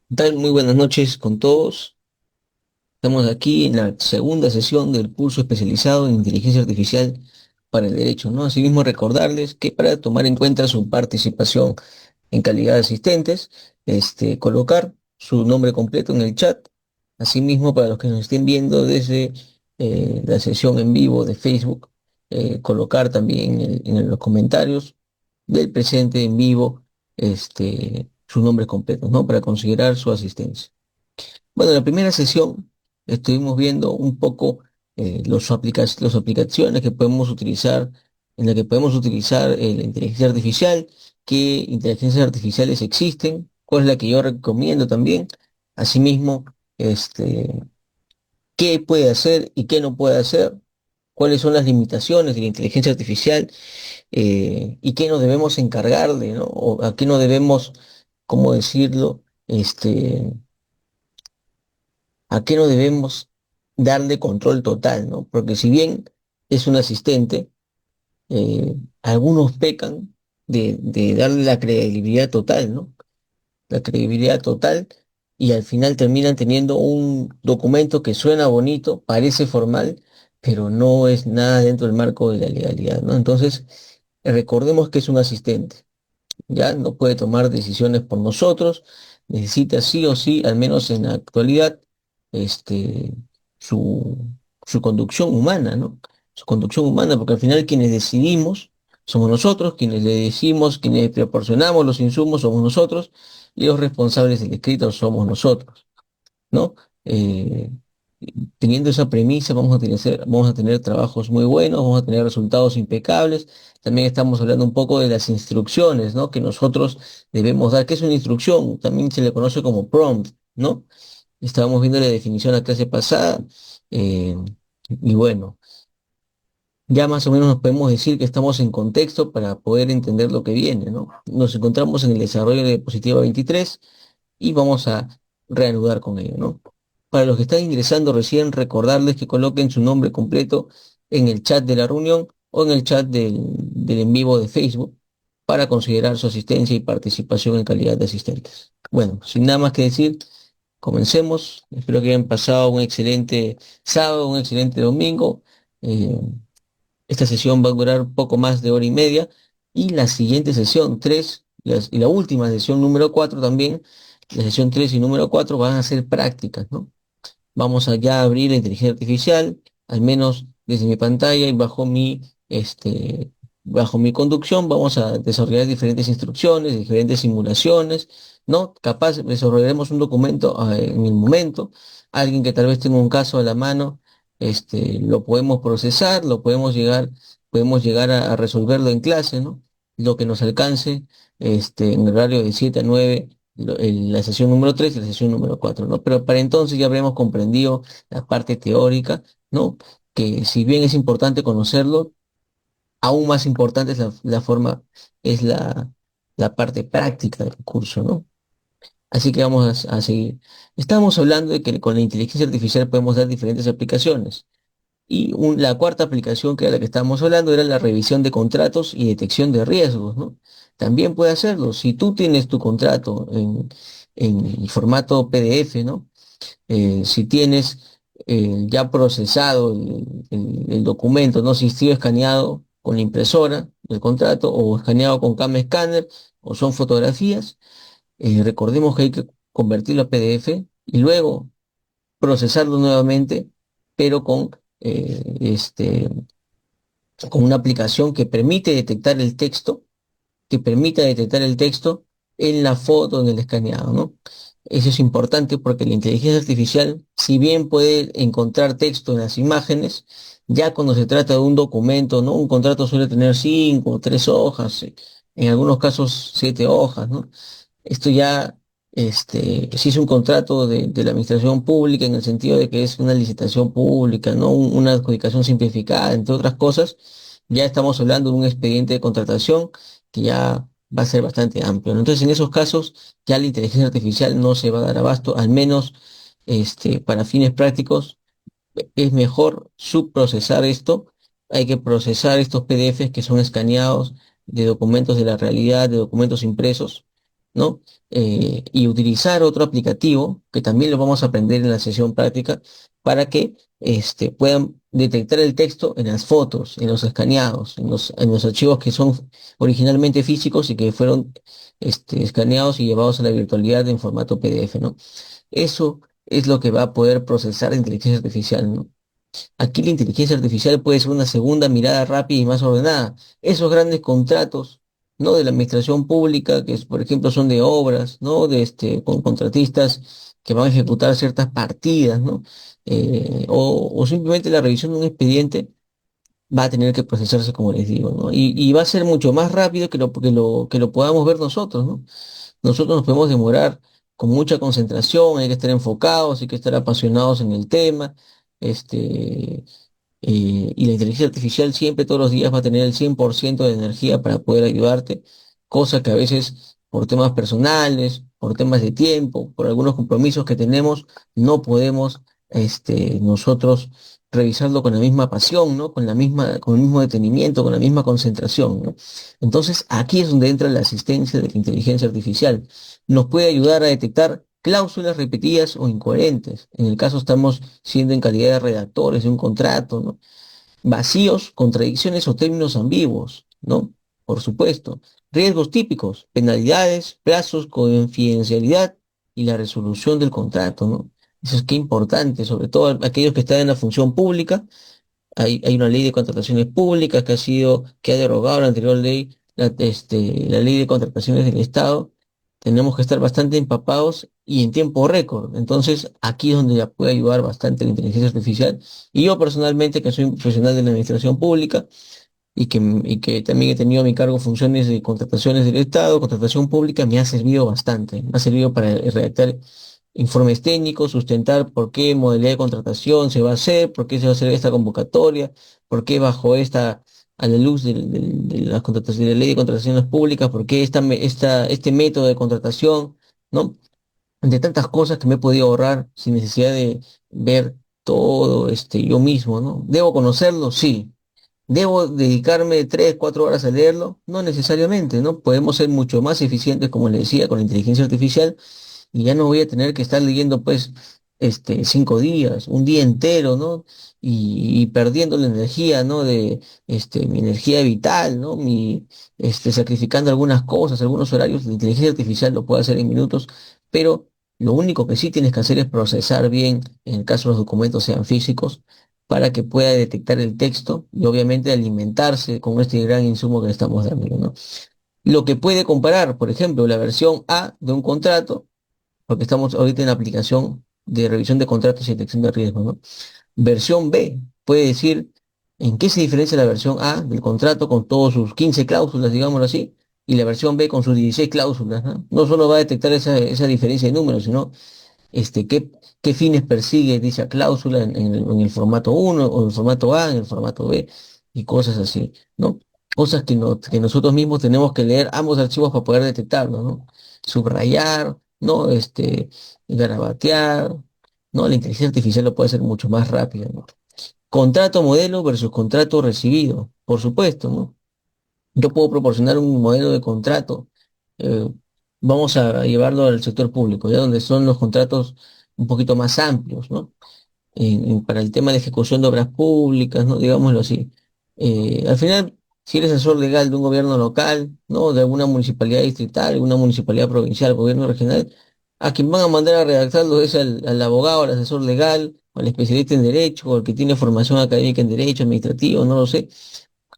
¿Qué tal? Muy buenas noches con todos. Estamos aquí en la segunda sesión del curso especializado en inteligencia artificial para el derecho, ¿no? Asimismo, recordarles que para tomar en cuenta su participación en calidad de asistentes, colocar su nombre completo en el chat. Asimismo, para los que nos estén viendo desde la sesión en vivo de Facebook, colocar también en los comentarios del presente en vivo, sus nombres completos, ¿no? Para considerar su asistencia. Bueno, en la primera sesión estuvimos viendo un poco las aplicaciones que podemos utilizar, en la que podemos utilizar la inteligencia artificial, qué inteligencias artificiales existen, cuál es la que yo recomiendo también. Asimismo, este, qué puede hacer y qué no puede hacer, cuáles son las limitaciones de la inteligencia artificial y qué nos debemos encargarle, ¿no? O a qué no debemos, ¿cómo decirlo? ¿A qué no debemos darle control total, ¿no? Porque si bien es un asistente, algunos pecan de darle la credibilidad total, ¿no? La credibilidad total y al final terminan teniendo un documento que suena bonito, parece formal, pero no es nada dentro del marco de la legalidad, ¿no? Entonces, recordemos que es un asistente, ¿ya? No puede tomar decisiones por nosotros, necesita sí o sí, al menos en la actualidad, este, su, su conducción humana, ¿no? Su conducción humana, porque al final quienes decidimos somos nosotros, quienes le decimos, quienes proporcionamos los insumos somos nosotros, y los responsables del escrito somos nosotros, ¿no? Eh, Teniendo esa premisa, vamos a tener trabajos muy buenos, vamos a tener resultados impecables. También estamos hablando un poco de las instrucciones, ¿no? Que nosotros debemos dar. ¿Qué es una instrucción? También se le conoce como prompt, ¿no? Estábamos viendo la definición la clase pasada, eh, y bueno, ya más o menos nos podemos decir que estamos en contexto para poder entender lo que viene, ¿no? Nos encontramos en el desarrollo de diapositiva 23 y vamos a reanudar con ello, ¿no? Para los que están ingresando recién, recordarles que coloquen su nombre completo en el chat de la reunión o en el chat del en vivo de Facebook para considerar su asistencia y participación en calidad de asistentes. Bueno, sin nada más que decir, comencemos. Espero que hayan pasado un excelente sábado, un excelente domingo. Eh, Esta sesión va a durar poco más de hora y media y la siguiente sesión 3 y la última sesión número 4 también, la sesión 3 y número 4 van a ser prácticas, ¿no? Vamos a ya abrir la inteligencia artificial, al menos desde mi pantalla y bajo mi conducción, vamos a desarrollar diferentes instrucciones, diferentes simulaciones, ¿no? Capaz desarrollaremos un documento en el momento, alguien que tal vez tenga un caso a la mano, lo podemos procesar, podemos llegar a resolverlo en clase, ¿no? Lo que nos alcance, en el horario de 7 a 9 la sesión número 3 y la sesión número 4, ¿no? Pero para entonces ya habremos comprendido la parte teórica, ¿no? Que si bien es importante conocerlo, aún más importante es es la parte práctica del curso, ¿no? Así que vamos a seguir. Estamos hablando de que con la inteligencia artificial podemos dar diferentes aplicaciones. Y la cuarta aplicación, que era la que estábamos hablando, era la revisión de contratos y detección de riesgos, ¿no? También puede hacerlo. Si tú tienes tu contrato en formato PDF, ¿no? Si tienes ya procesado el documento, ¿no? Si estuvo escaneado con la impresora del contrato o escaneado con Cam Scanner o son fotografías, recordemos que hay que convertirlo a PDF y luego procesarlo nuevamente, pero con una aplicación que permite detectar el texto, que permita detectar el texto en la foto, en el escaneado, ¿no? Eso es importante porque la inteligencia artificial, si bien puede encontrar texto en las imágenes, ya cuando se trata de un documento, ¿no? Un contrato suele tener 5 o 3 hojas, en algunos casos 7 hojas, ¿no? Esto ya, si es un contrato de la administración pública en el sentido de que es una licitación pública, ¿no? Una adjudicación simplificada, entre otras cosas, ya estamos hablando de un expediente de contratación que ya va a ser bastante amplio, ¿no? Entonces, en esos casos, ya la inteligencia artificial no se va a dar abasto, al menos, para fines prácticos, es mejor subprocesar esto. Hay que procesar estos PDFs que son escaneados de documentos de la realidad, de documentos impresos ¿no? Y utilizar otro aplicativo, que también lo vamos a aprender en la sesión práctica, para que puedan detectar el texto en las fotos, en los escaneados, en los archivos que son originalmente físicos y que fueron escaneados y llevados a la virtualidad en formato PDF, ¿no? Eso es lo que va a poder procesar la inteligencia artificial, ¿no? Aquí la inteligencia artificial puede ser una segunda mirada rápida y más ordenada. Esos grandes contratos, ¿no? De la administración pública, que por ejemplo son de obras, ¿no? Con contratistas que van a ejecutar ciertas partidas, ¿no? O simplemente la revisión de un expediente va a tener que procesarse, como les digo, ¿no? Y va a ser mucho más rápido que lo podamos ver nosotros, ¿no? Nosotros nos podemos demorar con mucha concentración, hay que estar enfocados, hay que estar apasionados en el tema, este, y la inteligencia artificial siempre, todos los días, va a tener el 100% de energía para poder ayudarte, cosa que a veces por temas personales, por temas de tiempo, por algunos compromisos que tenemos, no podemos, nosotros revisarlo con la misma pasión, ¿no? Con el mismo detenimiento, con la misma concentración, ¿no? Entonces, aquí es donde entra la asistencia de la inteligencia artificial. Nos puede ayudar a detectar cláusulas repetidas o incoherentes. En el caso estamos siendo en calidad de redactores de un contrato, ¿no? Vacíos, contradicciones o términos ambiguos, ¿no? Por supuesto. Riesgos típicos, penalidades, plazos, confidencialidad y la resolución del contrato, ¿no? Eso es que importante, sobre todo aquellos que están en la función pública. Hay una ley de contrataciones públicas que ha derogado la anterior ley, la ley de contrataciones del Estado. Tenemos que estar bastante empapados y en tiempo récord. Entonces, aquí es donde ya puede ayudar bastante la inteligencia artificial. Y yo personalmente, que soy un profesional de la administración pública y que también he tenido a mi cargo funciones de contrataciones del Estado, contratación pública, me ha servido bastante. Me ha servido para redactar informes técnicos, sustentar por qué modalidad de contratación se va a hacer, por qué se va a hacer esta convocatoria, por qué bajo a la luz de las contrataciones, de la ley de contrataciones públicas, por qué este método de contratación, ¿no? De tantas cosas que me he podido ahorrar sin necesidad de ver todo yo mismo, ¿no? ¿Debo conocerlo? Sí. ¿Debo dedicarme 3, 4 horas a leerlo? No necesariamente, ¿no? Podemos ser mucho más eficientes, como le decía, con la inteligencia artificial y ya no voy a tener que estar leyendo pues 5 días, un día entero, ¿no? Y perdiendo la energía, ¿no? Mi energía vital, ¿no? Sacrificando algunas cosas, algunos horarios, la inteligencia artificial lo puede hacer en minutos, pero lo único que sí tienes que hacer es procesar bien, en el caso de los documentos sean físicos, para que pueda detectar el texto y obviamente alimentarse con este gran insumo que le estamos dando, ¿no? Lo que puede comparar, por ejemplo, la versión A de un contrato, porque estamos ahorita en la aplicación de revisión de contratos y detección de riesgos, ¿no? Versión B puede decir en qué se diferencia la versión A del contrato con todos sus 15 cláusulas, digámoslo así, y la versión B con sus 16 cláusulas, ¿no? No solo va a detectar esa diferencia de números, sino qué fines persigue dicha cláusula en el formato uno o en el formato A, en el formato B, y cosas así, ¿no? Cosas que nosotros mismos tenemos que leer ambos archivos para poder detectarlo, ¿no? Subrayar, ¿no? Garabatear, ¿no? La inteligencia artificial lo puede hacer mucho más rápido, ¿no? Contrato modelo versus contrato recibido, por supuesto, ¿no? Yo puedo proporcionar un modelo de contrato. eh, Vamos a llevarlo al sector público, ya donde son los contratos un poquito más amplios, ¿no? Para el tema de ejecución de obras públicas, ¿no? Digámoslo así. Al final, si eres asesor legal de un gobierno local, ¿no? De alguna municipalidad distrital, alguna municipalidad provincial, gobierno regional, a quien van a mandar a redactarlo es al abogado, al asesor legal, o al especialista en derecho, o al que tiene formación académica en derecho administrativo, no lo sé,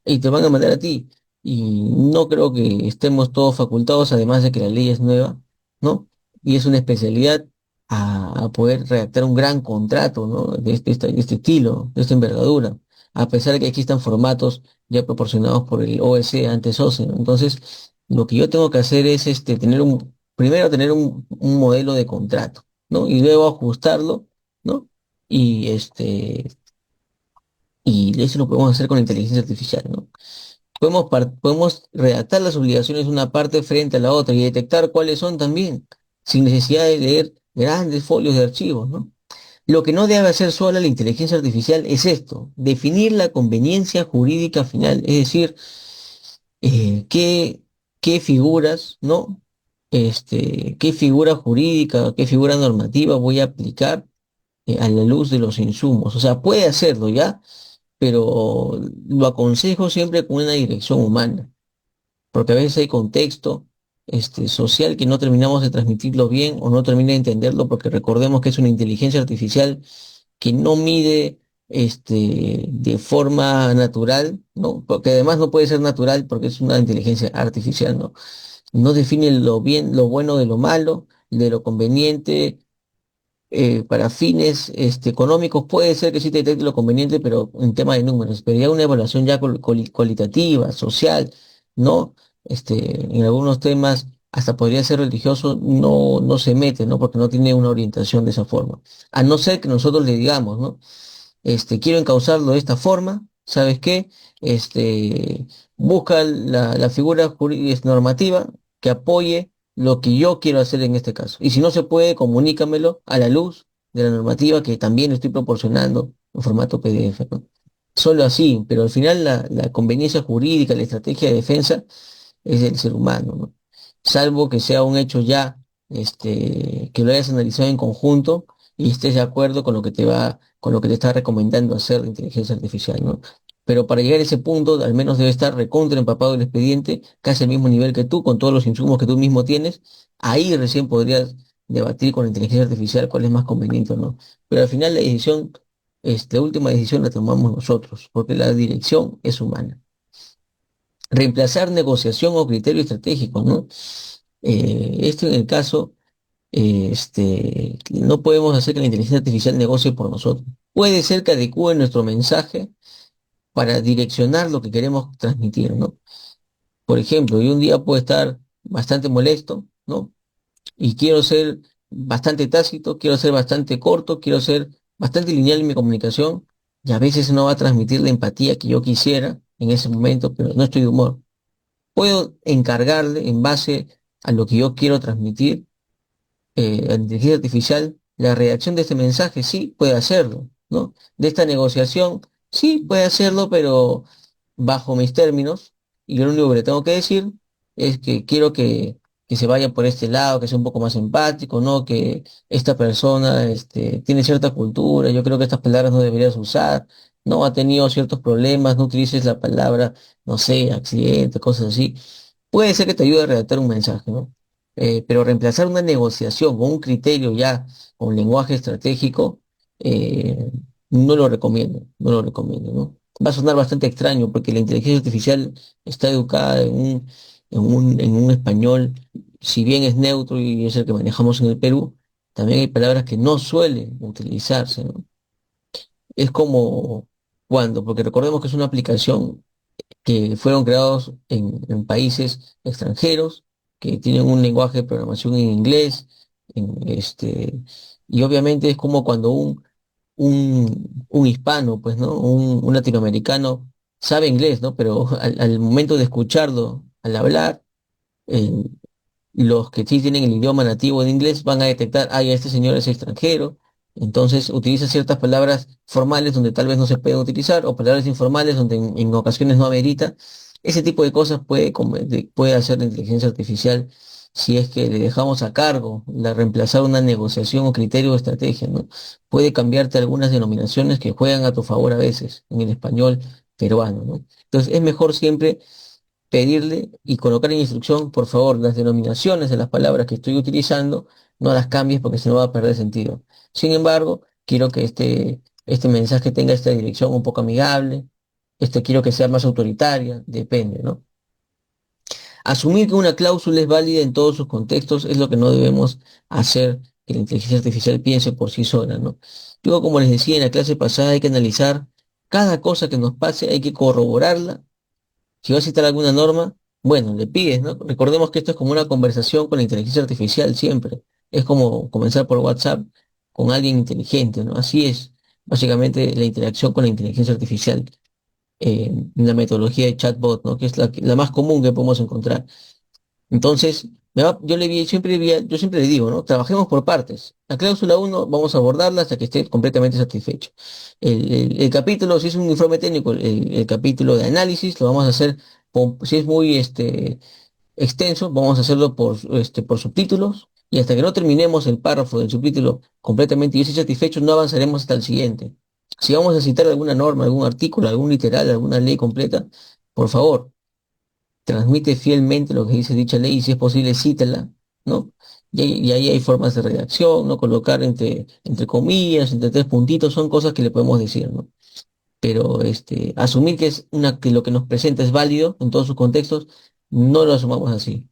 y te van a mandar a ti. Y no creo que estemos todos facultados, además de que la ley es nueva, ¿no? Y es una especialidad a poder redactar un gran contrato, ¿no? De este estilo, de esta envergadura, a pesar de que aquí están formatos ya proporcionados por el OSC antes OSCE, ¿no? Entonces, lo que yo tengo que hacer es primero tener un modelo de contrato, ¿no? Y luego ajustarlo, ¿no? Y y eso lo podemos hacer con la inteligencia artificial, ¿no? Podemos redactar las obligaciones de una parte frente a la otra y detectar cuáles son también, sin necesidad de leer grandes folios de archivos, ¿no? Lo que no debe hacer sola la inteligencia artificial es esto, definir la conveniencia jurídica final, es decir, qué figuras, ¿no? qué figura jurídica, qué figura normativa voy a aplicar a la luz de los insumos. O sea, puede hacerlo ya, pero lo aconsejo siempre con una dirección humana, porque a veces hay contexto social que no terminamos de transmitirlo bien o no termina de entenderlo, porque recordemos que es una inteligencia artificial que no mide de forma natural, ¿no? Porque además no puede ser natural porque es una inteligencia artificial, ¿no? No define lo bien, lo bueno de lo malo, de lo conveniente, para fines económicos puede ser que sí te detecte lo conveniente, pero en tema de números, pero ya una evaluación ya cualitativa, social, ¿no? En algunos temas hasta podría ser religioso, no se mete, ¿no? Porque no tiene una orientación de esa forma. A no ser que nosotros le digamos, ¿no? Quiero encauzarlo de esta forma, ¿sabes qué? Busca la figura normativa que apoye lo que yo quiero hacer en este caso. Y si no se puede, comunícamelo a la luz de la normativa que también estoy proporcionando en formato PDF, ¿no? Solo así, pero al final la conveniencia jurídica, la estrategia de defensa es del ser humano, ¿no? Salvo que sea un hecho ya, que lo hayas analizado en conjunto y estés de acuerdo con lo que con lo que te está recomendando hacer la inteligencia artificial, ¿no? Pero para llegar a ese punto, al menos debe estar recontra empapado el expediente, casi al mismo nivel que tú, con todos los insumos que tú mismo tienes. Ahí recién podrías debatir con la inteligencia artificial cuál es más conveniente o no. Pero al final la decisión, la última decisión la tomamos nosotros, porque la dirección es humana. Reemplazar negociación o criterio estratégico, ¿no? Esto en el caso, no podemos hacer que la inteligencia artificial negocie por nosotros. Puede ser que adecue nuestro mensaje para direccionar lo que queremos transmitir, ¿no? Por ejemplo, yo un día puedo estar bastante molesto, ¿no? Y quiero ser bastante tácito, quiero ser bastante corto, quiero ser bastante lineal en mi comunicación, y a veces no va a transmitir la empatía que yo quisiera en ese momento, pero no estoy de humor. Puedo encargarle en base a lo que yo quiero transmitir a la inteligencia artificial la redacción de este mensaje, sí, puede hacerlo, ¿no? De esta negociación, sí, puede hacerlo, pero bajo mis términos, y yo lo único que le tengo que decir es que quiero que se vaya por este lado, que sea un poco más empático, ¿no? Que esta persona tiene cierta cultura, yo creo que estas palabras no deberías usar, no ha tenido ciertos problemas, no utilices la palabra, no sé, accidente, cosas así. Puede ser que te ayude a redactar un mensaje, ¿no? Pero reemplazar una negociación o un criterio ya con lenguaje estratégico, no lo recomiendo, no lo recomiendo, ¿no? Va a sonar bastante extraño porque la inteligencia artificial está educada en un español, si bien es neutro y es el que manejamos en el Perú, también hay palabras que no suelen utilizarse, ¿no? Es como cuando, porque recordemos que es una aplicación que fueron creados en países extranjeros, que tienen un lenguaje de programación en inglés, y obviamente es como cuando un hispano, pues, ¿no? Un latinoamericano sabe inglés, ¿no? Pero al momento de escucharlo, al hablar, eh, los que sí tienen el idioma nativo de inglés van a detectar, ay, este señor es extranjero, entonces utiliza ciertas palabras formales donde tal vez no se pueden utilizar, o palabras informales donde en ocasiones no amerita. Ese tipo de cosas puede hacer la inteligencia artificial si es que le dejamos a cargo la reemplazar una negociación o criterio o estrategia, ¿no? Puede cambiarte algunas denominaciones que juegan a tu favor a veces en el español peruano, ¿no? Entonces es mejor siempre pedirle y colocar en instrucción, por favor, las denominaciones de las palabras que estoy utilizando, no las cambies porque si no va a perder sentido. Sin embargo, quiero que este mensaje tenga esta dirección un poco amigable, quiero que sea más autoritaria, depende, ¿no? Asumir que una cláusula es válida en todos sus contextos es lo que no debemos hacer que la inteligencia artificial piense por sí sola, ¿no? Yo, como les decía en la clase pasada, hay que analizar cada cosa que nos pase, hay que corroborarla. Si vas a citar alguna norma, bueno, le pides, ¿no? Recordemos que esto es como una conversación con la inteligencia artificial siempre. Es como comenzar por WhatsApp con alguien inteligente, ¿no? Así es, básicamente, la interacción con la inteligencia artificial en la metodología de chatbot, ¿no? Que es la más común que podemos encontrar. Entonces, yo siempre le digo, ¿no? Trabajemos por partes. La cláusula uno vamos a abordarla hasta que esté completamente satisfecho. El capítulo, si es un informe técnico, el capítulo de análisis, lo vamos a hacer, si es muy, extenso, vamos a hacerlo por subtítulos, y hasta que no terminemos el párrafo del subtítulo completamente y yo esté satisfecho, no avanzaremos hasta el siguiente. Si vamos a citar alguna norma, algún artículo, algún literal, alguna ley completa, por favor, transmite fielmente lo que dice dicha ley y si es posible cítala, ¿no? Y ahí hay formas de redacción, ¿no? Colocar entre comillas, entre tres puntitos, son cosas que le podemos decir, ¿no? Pero asumir que lo que nos presenta es válido en todos sus contextos, no lo asumamos así.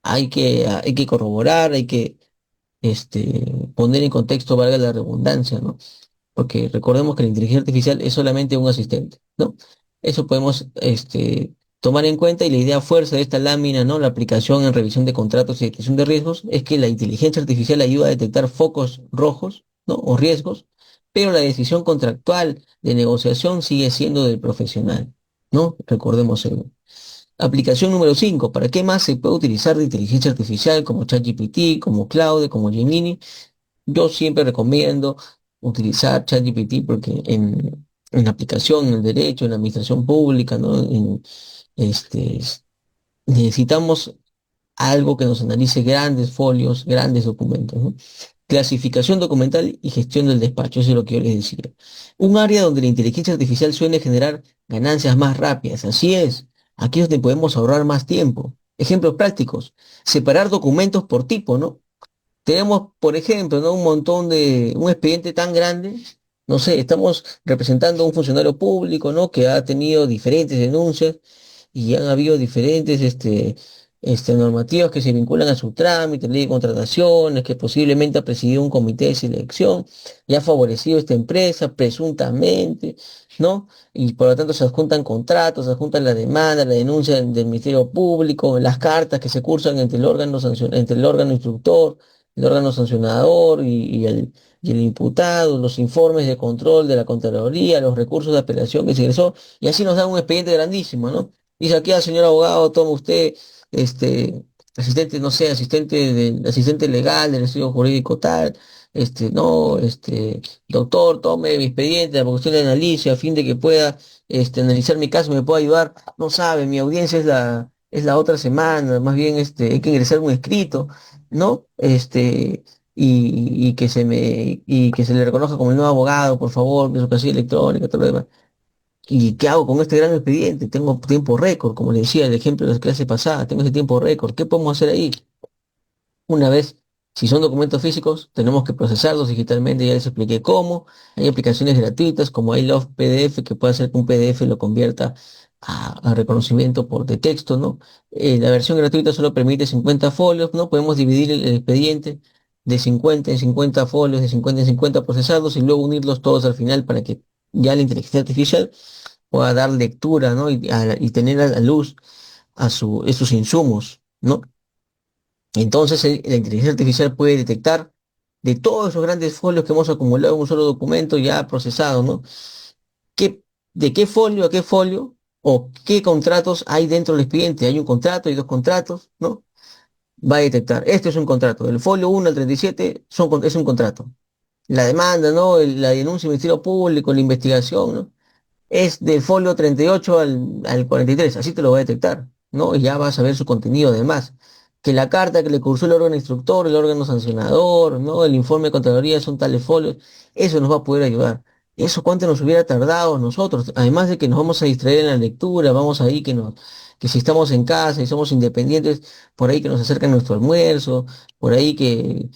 Hay que corroborar, hay que poner en contexto, valga la redundancia, ¿no? Porque recordemos que la inteligencia artificial es solamente un asistente, ¿no? Eso podemos tomar en cuenta y la idea fuerza de esta lámina, ¿no? La aplicación en revisión de contratos y detección de riesgos es que la inteligencia artificial ayuda a detectar focos rojos, ¿no? O riesgos, pero la decisión contractual de negociación sigue siendo del profesional, ¿no? Recordemos eso. Aplicación número 5. ¿Para qué más se puede utilizar de inteligencia artificial como ChatGPT, como Claude, como Gemini? Yo siempre recomiendo utilizar ChatGPT porque en la aplicación, en el derecho, en la administración pública, ¿no? Este, necesitamos algo que nos analice grandes folios, grandes documentos, ¿no? Clasificación documental y gestión del despacho, eso es lo que yo les decía. Un área donde la inteligencia artificial suele generar ganancias más rápidas, así es. Aquí es donde podemos ahorrar más tiempo. Ejemplos prácticos. Separar documentos por tipo, ¿no? Tenemos, por ejemplo, ¿no? Un expediente tan grande, no sé, estamos representando a un funcionario público, ¿no? Que ha tenido diferentes denuncias y han habido diferentes, normativas que se vinculan a su trámite, ley de contrataciones, que posiblemente ha presidido un comité de selección y ha favorecido a esta empresa presuntamente, ¿no? Y por lo tanto se adjuntan contratos, se adjuntan la demanda, la denuncia del Ministerio Público, las cartas que se cursan entre el órgano instructor, el órgano sancionador y el imputado, los informes de control de la Contraloría, los recursos de apelación que se ingresó, y así nos dan un expediente grandísimo, ¿no? Dice aquí al señor abogado, toma usted, asistente, no sé, asistente legal del estudio jurídico tal, no, doctor, tome mi expediente, porque usted le analice a fin de que pueda, analizar mi caso, me pueda ayudar. No sabe, mi audiencia es la otra semana, más bien, hay que ingresar un escrito, ¿no? Y que se le reconozca como el nuevo abogado, por favor, de su casilla electrónica, todo lo demás. ¿Y qué hago con este gran expediente? Tengo tiempo récord, como le decía el ejemplo de la clase pasada, tengo ese tiempo récord. ¿Qué podemos hacer ahí? Una vez, si son documentos físicos, tenemos que procesarlos digitalmente, ya les expliqué cómo. Hay aplicaciones gratuitas como iLove PDF, que puede hacer que un PDF lo convierta a reconocimiento de texto, ¿no? La versión gratuita solo permite 50 folios, ¿no? Podemos dividir el expediente de 50 en 50 folios, de 50 en 50 procesarlos y luego unirlos todos al final para que ya la inteligencia artificial pueda dar lectura, ¿no? Y tener a la luz esos insumos, ¿no? Entonces, la inteligencia artificial puede detectar de todos esos grandes folios que hemos acumulado en un solo documento ya procesado, ¿no? ¿Qué, de qué folio a qué folio o qué contratos hay dentro del expediente? Hay un contrato, hay dos contratos, ¿no? Va a detectar, este es un contrato, del folio 1 al 37 es un contrato. La demanda, ¿no? La denuncia del Ministerio Público, la investigación, ¿no? Es del folio 38 al 43, así te lo va a detectar, ¿no? Y ya vas a ver su contenido además. Que la carta que le cursó el órgano instructor, el órgano sancionador, ¿no? El informe de Contraloría son tales folios, eso nos va a poder ayudar. Eso cuánto nos hubiera tardado nosotros, además de que nos vamos a distraer en la lectura, vamos ahí que si estamos en casa y somos independientes, por ahí que nos acercan nuestro almuerzo, por ahí que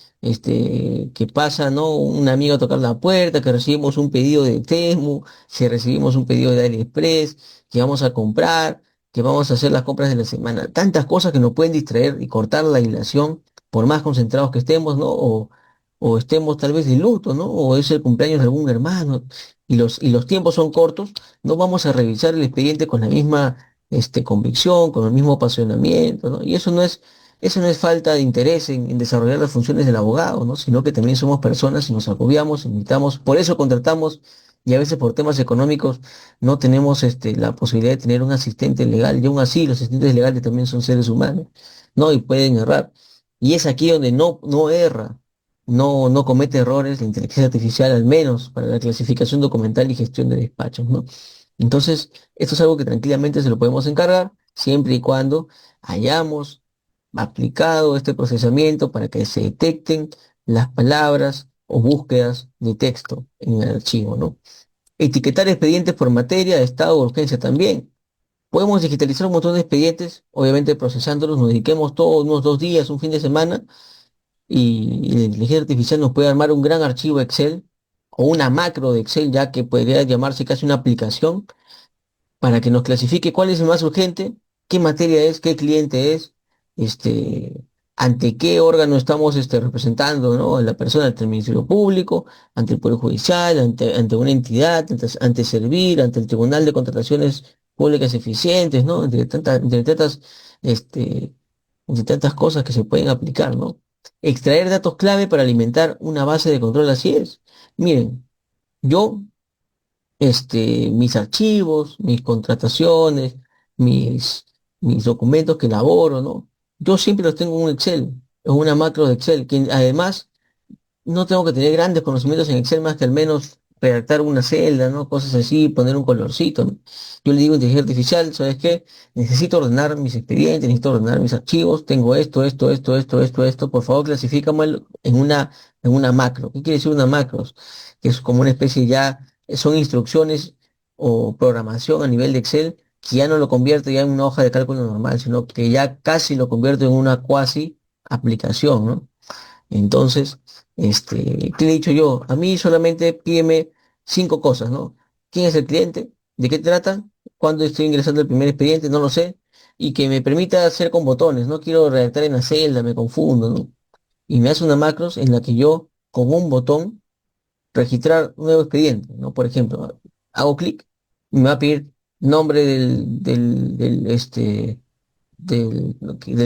pasa, ¿no? Un amigo a tocar la puerta, que recibimos un pedido de Temu, si recibimos un pedido de AliExpress, que vamos a comprar, que vamos a hacer las compras de la semana. Tantas cosas que nos pueden distraer y cortar la dilación, por más concentrados que estemos, ¿no? O estemos tal vez de luto, ¿no? O es el cumpleaños de algún hermano y los tiempos son cortos, no vamos a revisar el expediente con la misma convicción, con el mismo apasionamiento, ¿no? Y eso no es falta de interés en desarrollar las funciones del abogado, ¿no? Sino que también somos personas y nos agobiamos, necesitamos, por eso contratamos y a veces por temas económicos no tenemos la posibilidad de tener un asistente legal, y aún así los asistentes legales también son seres humanos, ¿no? Y pueden errar. Y es aquí donde no erra, no comete errores la inteligencia artificial, al menos para la clasificación documental y gestión de despachos, ¿no? Entonces, esto es algo que tranquilamente se lo podemos encargar. siempre y cuando hayamos aplicado este procesamiento para que se detecten las palabras o búsquedas de texto en el archivo, ¿no? Etiquetar expedientes por materia, estado o urgencia también. Podemos digitalizar un montón de expedientes, obviamente procesándolos, nos dediquemos todos unos 2 días, un fin de semana, y la inteligencia artificial nos puede armar un gran archivo Excel o una macro de Excel, ya que podría llamarse casi una aplicación para que nos clasifique cuál es el más urgente, qué materia es, qué cliente es, este, ante qué órgano estamos representando, ¿no? A la persona, ante el Ministerio Público, ante el Poder Judicial, ante una entidad, ante Servir, ante el Tribunal de Contrataciones Públicas Eficientes, ¿no? Este, entre tantas cosas que se pueden aplicar, ¿no? Extraer datos clave para alimentar una base de control, así es. Miren, yo mis archivos, mis contrataciones, mis, mis documentos que elaboro, ¿no? Yo siempre los tengo en un Excel, en una macro de Excel, que además no tengo que tener grandes conocimientos en Excel más que al menos redactar una celda, ¿no? Cosas así, poner un colorcito, ¿no? Yo le digo a inteligencia artificial, ¿sabes qué? Necesito ordenar mis expedientes, necesito ordenar mis archivos, tengo esto, por favor clasifícamelo en una macro. ¿Qué quiere decir una macro? Que es como una especie ya, son instrucciones o programación a nivel de Excel que ya no lo convierte ya en una hoja de cálculo normal, sino que ya casi lo convierte en una cuasi aplicación, ¿no? Entonces, ¿qué le he dicho yo? A mí solamente pídeme 5 cosas, ¿no? ¿Quién es el cliente? ¿De qué trata? ¿Cuándo estoy ingresando el primer expediente? No lo sé. Y que me permita hacer con botones. No quiero redactar en la celda, me confundo, ¿no? Y me hace una macros en la que yo, con un botón, registrar un nuevo expediente, ¿no? Por ejemplo, hago clic y me va a pedir nombre del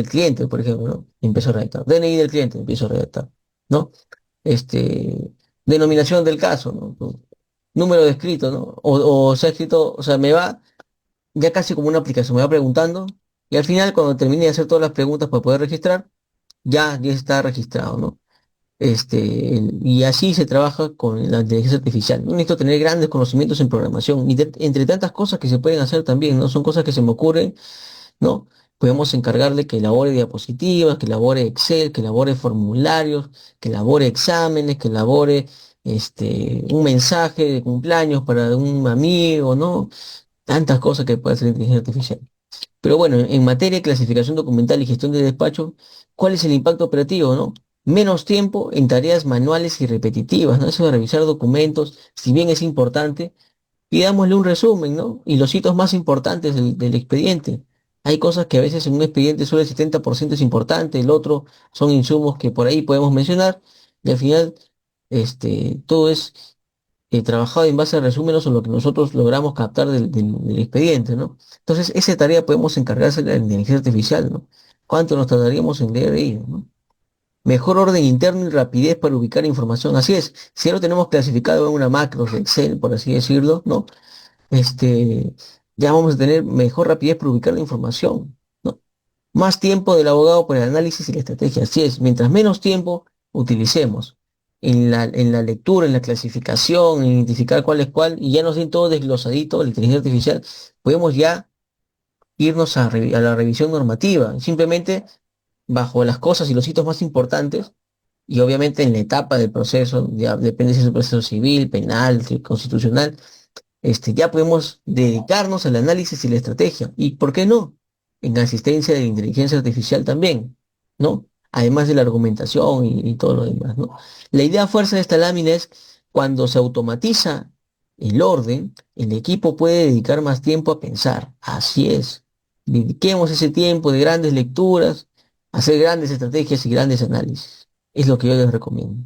cliente, por ejemplo, ¿no? Empiezo a redactar. DNI del cliente, empiezo a redactar, ¿no? Este, denominación del caso, ¿no? Número de escrito, ¿no? O se ha escrito, o sea, me va ya casi como una aplicación, me va preguntando y al final, cuando termine de hacer todas las preguntas para poder registrar, ya está registrado, ¿no? Y así se trabaja con la inteligencia artificial. No necesito tener grandes conocimientos en programación, y entre tantas cosas que se pueden hacer también, ¿no? Son cosas que se me ocurren, ¿no? Podemos encargarle que elabore diapositivas, que elabore Excel, que elabore formularios, que elabore exámenes, que elabore un mensaje de cumpleaños para un amigo, ¿no? Tantas cosas que puede hacer la inteligencia artificial. Pero bueno, en materia de clasificación documental y gestión de despacho, ¿cuál es el impacto operativo, no? Menos tiempo en tareas manuales y repetitivas, ¿no? Eso de revisar documentos, si bien es importante, pidámosle un resumen, ¿no? Y los hitos más importantes del expediente. Hay cosas que a veces en un expediente solo el 70% es importante, el otro son insumos que por ahí podemos mencionar, y al final todo es trabajado en base a resúmenes o lo que nosotros logramos captar del expediente, ¿no? Entonces, esa tarea podemos encargársela a la inteligencia artificial, ¿no? ¿Cuánto nos tardaríamos en leer ello, ¿no? Mejor orden interno y rapidez para ubicar información. Así es, si ya lo tenemos clasificado en una macro de Excel, por así decirlo, ¿no? este, ya vamos a tener mejor rapidez para ubicar la información, ¿no? Más tiempo del abogado para el análisis y la estrategia. Así es, mientras menos tiempo utilicemos en la lectura, en la clasificación, en identificar cuál es cuál, y ya nos den todo desglosadito, la inteligencia artificial, podemos ya irnos a la revisión normativa, simplemente bajo las cosas y los hitos más importantes, y obviamente en la etapa del proceso, ya depende si es un proceso civil, penal, constitucional, ya podemos dedicarnos al análisis y la estrategia. ¿Y por qué no? En asistencia de la inteligencia artificial también, ¿no? Además de la argumentación y todo lo demás, ¿no? La idea fuerza de esta lámina es cuando se automatiza el orden, el equipo puede dedicar más tiempo a pensar. Así es. Dediquemos ese tiempo de grandes lecturas, a hacer grandes estrategias y grandes análisis. Es lo que yo les recomiendo.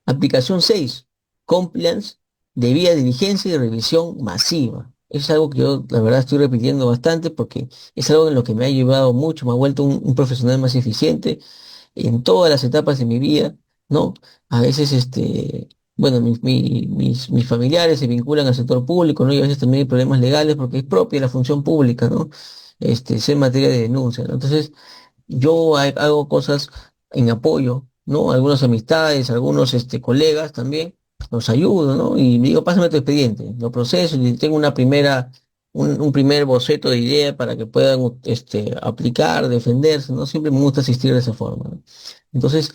Aplicación 6, Compliance, debida diligencia y revisión masiva. Es algo que yo, la verdad, estoy repitiendo bastante porque es algo en lo que me ha ayudado mucho, me ha vuelto un profesional más eficiente en todas las etapas de mi vida, ¿no? A veces, bueno, mis familiares se vinculan al sector público, ¿no? Y a veces también hay problemas legales porque es propia la función pública, ¿no? Ser materia de denuncia, ¿no? Entonces, yo hago cosas en apoyo, ¿no? Algunas amistades, algunos colegas también, los ayudo, ¿no? Y le digo, pásame tu expediente, lo proceso y tengo una primera, un primer boceto de idea para que puedan aplicar, defenderse, ¿no? Siempre me gusta asistir de esa forma, ¿no? Entonces,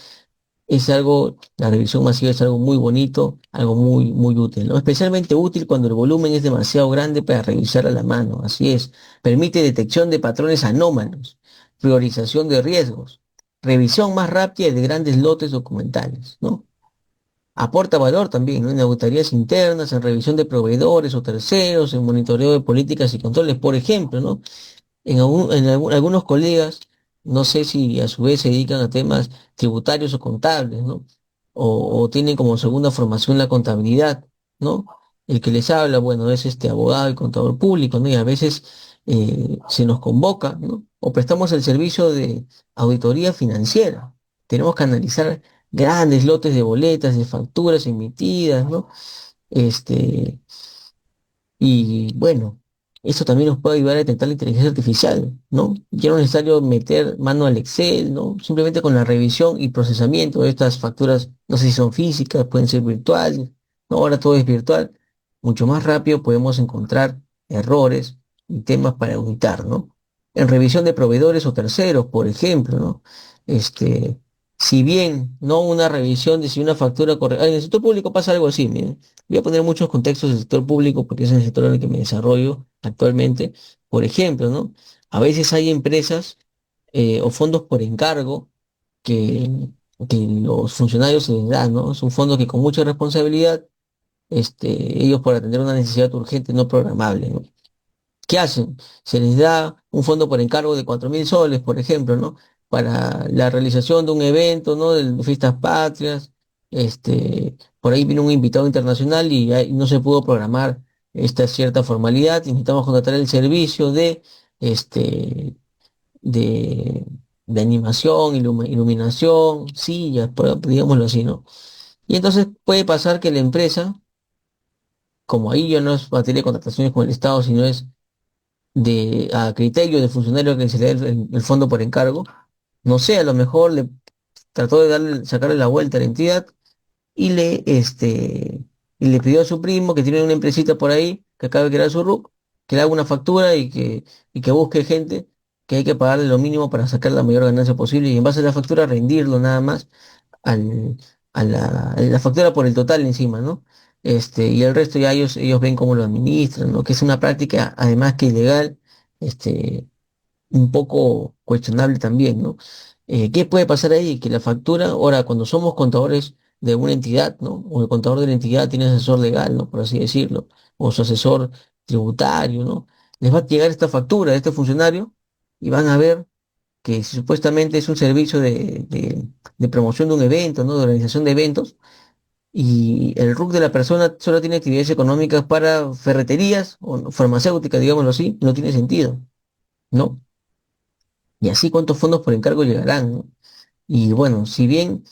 es algo, la revisión masiva es algo muy bonito, algo muy, muy útil, ¿no? Especialmente útil cuando el volumen es demasiado grande para revisar a la mano, así es. Permite detección de patrones anómalos, priorización de riesgos, revisión más rápida de grandes lotes documentales, ¿no? Aporta valor también, ¿no? En auditorías internas, en revisión de proveedores o terceros, en monitoreo de políticas y controles, por ejemplo, ¿no? Algunos colegas, no sé si a su vez se dedican a temas tributarios o contables, ¿no? O tienen como segunda formación la contabilidad, ¿no? El que les habla, bueno, es este abogado y contador público, ¿no? Y a veces se nos convoca, ¿no? O prestamos el servicio de auditoría financiera. Tenemos que analizar grandes lotes de boletas, de facturas emitidas, ¿no? Este, y bueno, eso también nos puede ayudar a detectar la inteligencia artificial, ¿no? Ya no es necesario meter mano al Excel, ¿no? Simplemente con la revisión y procesamiento de estas facturas, no sé si son físicas, pueden ser virtuales, ¿no? Ahora todo es virtual. Mucho más rápido podemos encontrar errores y temas para auditar, ¿no? En revisión de proveedores o terceros, por ejemplo, ¿no? Este, si bien no una revisión de si una factura correcta, en el sector público pasa algo así, miren. Voy a poner muchos contextos del sector público porque es el sector en el que me desarrollo actualmente. Por ejemplo, ¿no? A veces hay empresas o fondos por encargo que, que los funcionarios se les dan, ¿no? Es un fondo que con mucha responsabilidad, ellos por atender una necesidad urgente no programable, ¿no? ¿Qué hacen? Se les da un fondo por encargo de 4.000 soles, por ejemplo, ¿no? Para la realización de un evento, ¿no? De fiestas patrias. Por ahí vino un invitado internacional y ahí no se pudo programar esta cierta formalidad. Necesitamos contratar el servicio este, de, de animación, iluminación, sillas, digámoslo así, ¿no? Y entonces puede pasar que la empresa, como ahí ya no es materia de contrataciones con el Estado, sino es a criterio del funcionario que se le dé el fondo por encargo. No sé, a lo mejor le trató de sacarle la vuelta a la entidad y y le pidió a su primo que tiene una empresita por ahí que acaba de crear su RUC, que le haga una factura y que busque gente que hay que pagarle lo mínimo para sacar la mayor ganancia posible y en base a la factura rendirlo nada más al, a la factura por el total encima, ¿no? Y el resto ya ellos ven cómo lo administran, ¿no? Que es una práctica, además que ilegal, este, un poco cuestionable también, ¿no? ¿Qué puede pasar ahí? Que la factura, ahora, cuando somos contadores de una entidad, ¿no? O el contador de la entidad tiene asesor legal, ¿no? Por así decirlo, o su asesor tributario, ¿no? Les va a llegar esta factura de este funcionario y van a ver que supuestamente es un servicio de promoción de un evento, ¿no? De organización de eventos, y el RUC de la persona solo tiene actividades económicas para ferreterías o farmacéuticas, digámoslo así, no tiene sentido, ¿no? Y así cuántos fondos por encargo llegarán, ¿no? Y bueno, si bien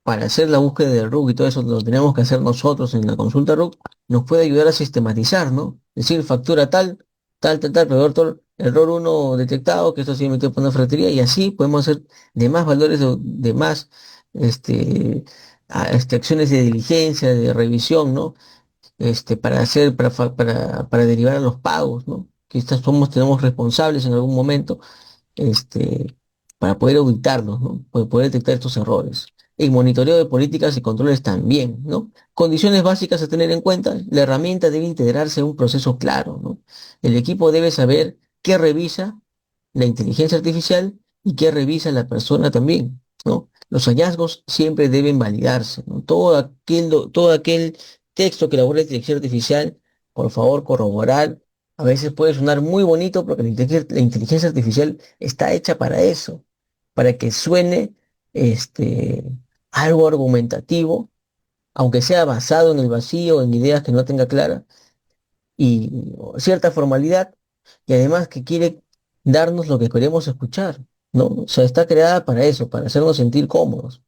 para hacer la búsqueda del RUC y todo eso lo tenemos que hacer nosotros en la consulta RUC, nos puede ayudar a sistematizar, ¿no? Decir factura tal, proveedor tal, error uno detectado, que esto sí metido por una ferretería, y así podemos hacer demás valores, de más este, acciones de diligencia, de revisión, ¿no? Para hacer, para derivar a los pagos, ¿no? Que tenemos responsables en algún momento este, para poder auditarlos, ¿no? Para poder detectar estos errores. El monitoreo de políticas y controles también, ¿no? Condiciones básicas a tener en cuenta. La herramienta debe integrarse en un proceso claro, ¿no? El equipo debe saber qué revisa la inteligencia artificial y qué revisa la persona también, ¿no? Los hallazgos siempre deben validarse, ¿no? Todo aquel texto que elabora la inteligencia artificial, por favor, corroborar. A veces puede sonar muy bonito porque la inteligencia artificial está hecha para eso, para que suene este, algo argumentativo, aunque sea basado en el vacío, en ideas que no tenga claras, y cierta formalidad, y además que quiere darnos lo que queremos escuchar, ¿no? O sea, está creada para eso, para hacernos sentir cómodos,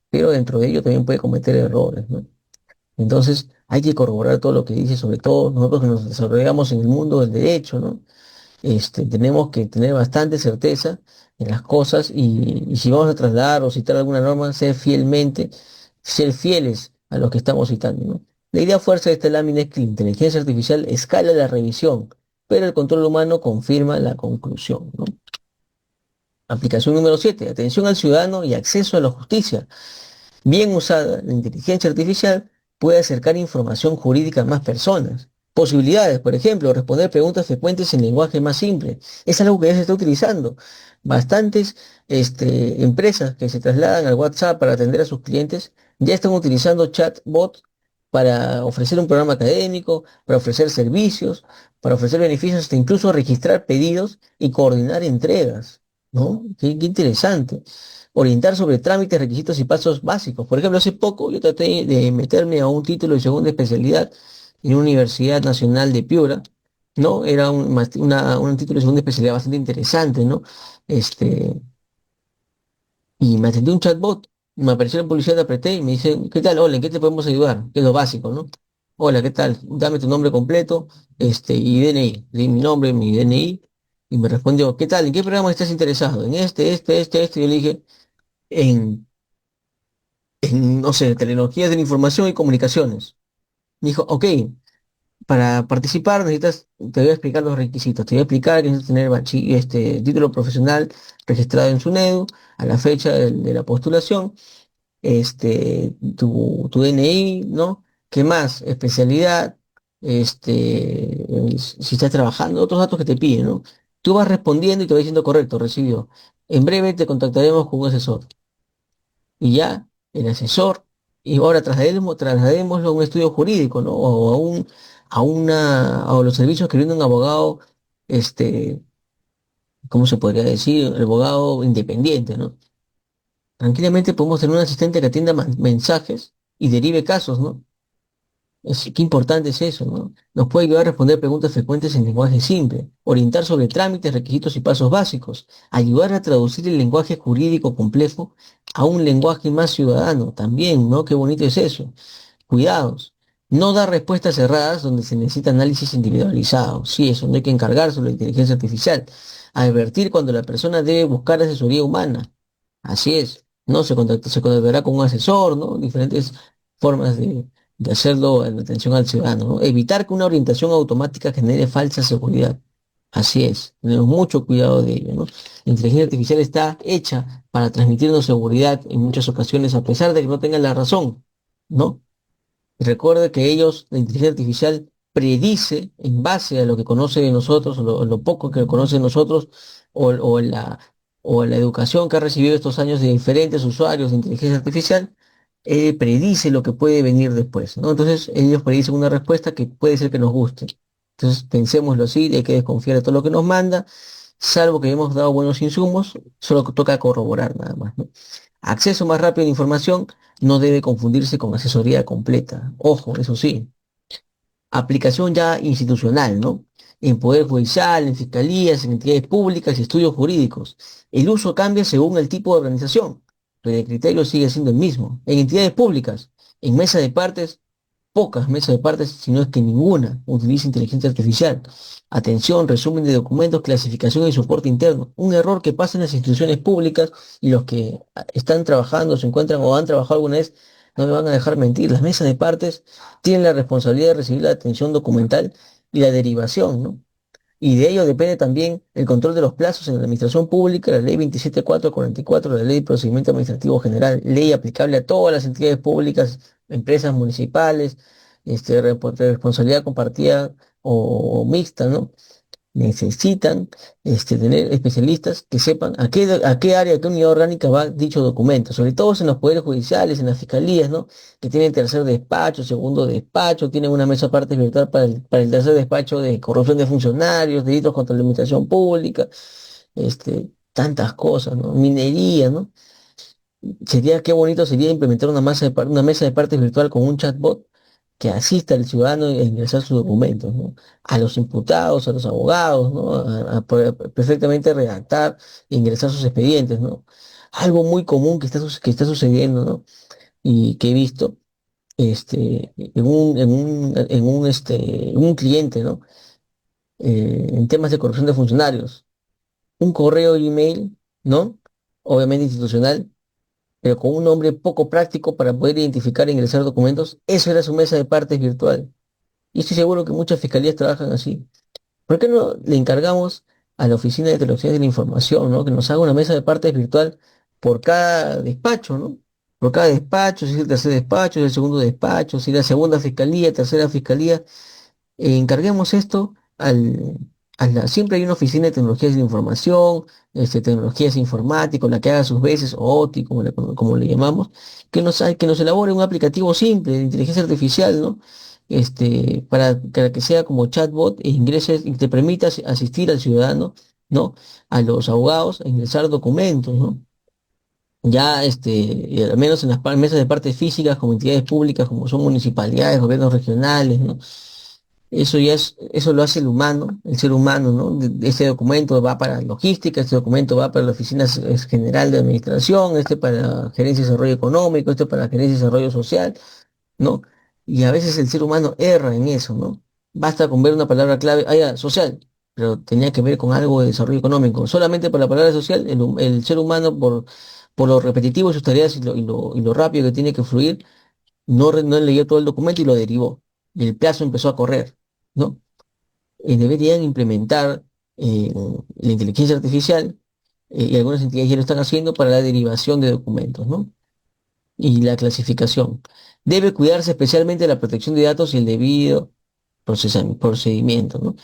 pero dentro de ello también puede cometer errores, ¿no? Entonces hay que corroborar todo lo que dice, sobre todo nosotros que nos desarrollamos en el mundo del derecho, ¿no? Tenemos que tener bastante certeza en las cosas y si vamos a trasladar o citar alguna norma, ser fieles a lo que estamos citando, ¿no? La idea fuerza de esta lámina es que la inteligencia artificial escala la revisión, pero el control humano confirma la conclusión, ¿no? Aplicación número 7: atención al ciudadano y acceso a la justicia. Bien usada, la inteligencia artificial puede acercar información jurídica a más personas. Posibilidades, por ejemplo, responder preguntas frecuentes en lenguaje más simple. Es algo que ya se está utilizando. Bastantes empresas que se trasladan al WhatsApp para atender a sus clientes ya están utilizando chatbots para ofrecer un programa académico, para ofrecer servicios, para ofrecer beneficios, hasta incluso registrar pedidos y coordinar entregas, ¿no? Qué interesante. Orientar sobre trámites, requisitos y pasos básicos. Por ejemplo, hace poco yo traté de meterme a un título de segunda especialidad en una Universidad Nacional de Piura, ¿no? Era un título de segunda especialidad bastante interesante, ¿no? Este, y me atendió un chatbot, me apareció la publicidad, apreté y me dice, ¿qué tal? Hola, ¿en qué te podemos ayudar? Que es lo básico, ¿no? Hola, ¿qué tal? Dame tu nombre completo, y DNI. Di mi nombre, mi DNI, y me respondió, ¿qué tal? ¿En qué programa estás interesado? En este. Yo le dije, en no sé, tecnologías de la información y comunicaciones. Me dijo, ok, para participar necesitas, te voy a explicar los requisitos, te voy a explicar que necesitas tener título profesional registrado en SUNEDU a la fecha de la postulación, tu DNI, ¿no? ¿Qué más? Especialidad, si estás trabajando, otros datos que te piden, ¿no? Tú vas respondiendo y te va diciendo correcto, recibió. En breve te contactaremos con un asesor y ya el asesor, y ahora trasladémoslo a un estudio jurídico, ¿no? O a los servicios que brinda un abogado, este, ¿cómo se podría decir? El abogado independiente, ¿no? Tranquilamente podemos tener un asistente que atienda mensajes y derive casos, ¿no? Qué importante es eso, ¿no? Nos puede ayudar a responder preguntas frecuentes en lenguaje simple, orientar sobre trámites, requisitos y pasos básicos, ayudar a traducir el lenguaje jurídico complejo a un lenguaje más ciudadano, también, ¿no? Qué bonito es eso. Cuidados. No dar respuestas cerradas donde se necesita análisis individualizado. Sí, eso no hay que encargarse de la inteligencia artificial. Advertir cuando la persona debe buscar asesoría humana. Así es. No se contactará con un asesor, ¿no? Diferentes formas de hacerlo en atención al ciudadano, ¿no? Evitar que una orientación automática genere falsa seguridad. Así es. Tenemos mucho cuidado de ello, ¿no? La inteligencia artificial está hecha para transmitirnos seguridad en muchas ocasiones, a pesar de que no tengan la razón, ¿no? Recuerda que la inteligencia artificial, predice en base a lo que conoce de nosotros, o lo poco que conoce de nosotros, o la educación que ha recibido estos años de diferentes usuarios de inteligencia artificial, predice lo que puede venir después, ¿no? Entonces, ellos predicen una respuesta que puede ser que nos guste. Entonces, pensémoslo así, hay que desconfiar de todo lo que nos manda, salvo que hemos dado buenos insumos, solo toca corroborar nada más, ¿no? Acceso más rápido a la información no debe confundirse con asesoría completa. Ojo, eso sí. Aplicación ya institucional, ¿no? En Poder Judicial, en fiscalías, en entidades públicas y estudios jurídicos. El uso cambia según el tipo de organización, pero el criterio sigue siendo el mismo. En entidades públicas, en mesa de partes, pocas mesas de partes, si no es que ninguna, utiliza inteligencia artificial. Atención, resumen de documentos, clasificación y soporte interno. Un error que pasa en las instituciones públicas, y los que están trabajando, se encuentran o han trabajado alguna vez, no me van a dejar mentir. Las mesas de partes tienen la responsabilidad de recibir la atención documental y la derivación, ¿no? Y de ello depende también el control de los plazos en la administración pública, la ley 27444, la ley de procedimiento administrativo general, ley aplicable a todas las entidades públicas, empresas municipales, de responsabilidad compartida o mixta, ¿no? Necesitan tener especialistas que sepan a qué área, a qué unidad orgánica va dicho documento, sobre todo en los poderes judiciales, en las fiscalías, ¿no? Que tienen tercer despacho, segundo despacho, tienen una mesa aparte virtual para el tercer despacho de corrupción de funcionarios, delitos contra la administración pública, tantas cosas, ¿no? Minería, ¿no? Qué bonito sería implementar una mesa de partes virtual con un chatbot que asista al ciudadano a ingresar sus documentos, ¿no? A los imputados, a los abogados, ¿no? A poder perfectamente redactar e ingresar sus expedientes, ¿no? Algo muy común que está sucediendo, ¿no? Y que he visto, en un cliente, ¿no? En temas de corrupción de funcionarios. Un correo y email, ¿no? Obviamente institucional, pero con un nombre poco práctico para poder identificar e ingresar documentos. Eso era su mesa de partes virtual. Y estoy seguro que muchas fiscalías trabajan así. ¿Por qué no le encargamos a la Oficina de Tecnologías de la Información, ¿no? Que nos haga una mesa de partes virtual por cada despacho, ¿no? Por cada despacho, si es el tercer despacho, si es el segundo despacho, si es la segunda fiscalía, tercera fiscalía, encarguemos esto siempre hay una oficina de tecnologías de la información, tecnologías informáticas, la que haga sus veces, o OTI, como le llamamos, que nos elabore un aplicativo simple de inteligencia artificial, ¿no? Para que sea como chatbot e ingreses y te permita asistir al ciudadano, ¿no? A los abogados a ingresar documentos, ¿no? Ya, al menos en las mesas de partes físicas, como entidades públicas, como son municipalidades, gobiernos regionales, ¿no? Eso lo hace el humano, el ser humano, ¿no? Este documento va para logística, este documento va para la Oficina General de Administración, este para la Gerencia de Desarrollo Económico, este para la Gerencia de Desarrollo Social, ¿no? Y a veces el ser humano erra en eso, ¿no? Basta con ver una palabra clave, social, pero tenía que ver con algo de desarrollo económico. Solamente por la palabra social, el ser humano, por lo repetitivo de sus tareas y lo rápido que tiene que fluir, no leyó todo el documento y lo derivó. Y el plazo empezó a correr, ¿no? Deberían implementar la inteligencia artificial, y algunas entidades ya lo están haciendo para la derivación de documentos, ¿no? Y la clasificación. Debe cuidarse especialmente la protección de datos y el debido procedimiento, ¿no?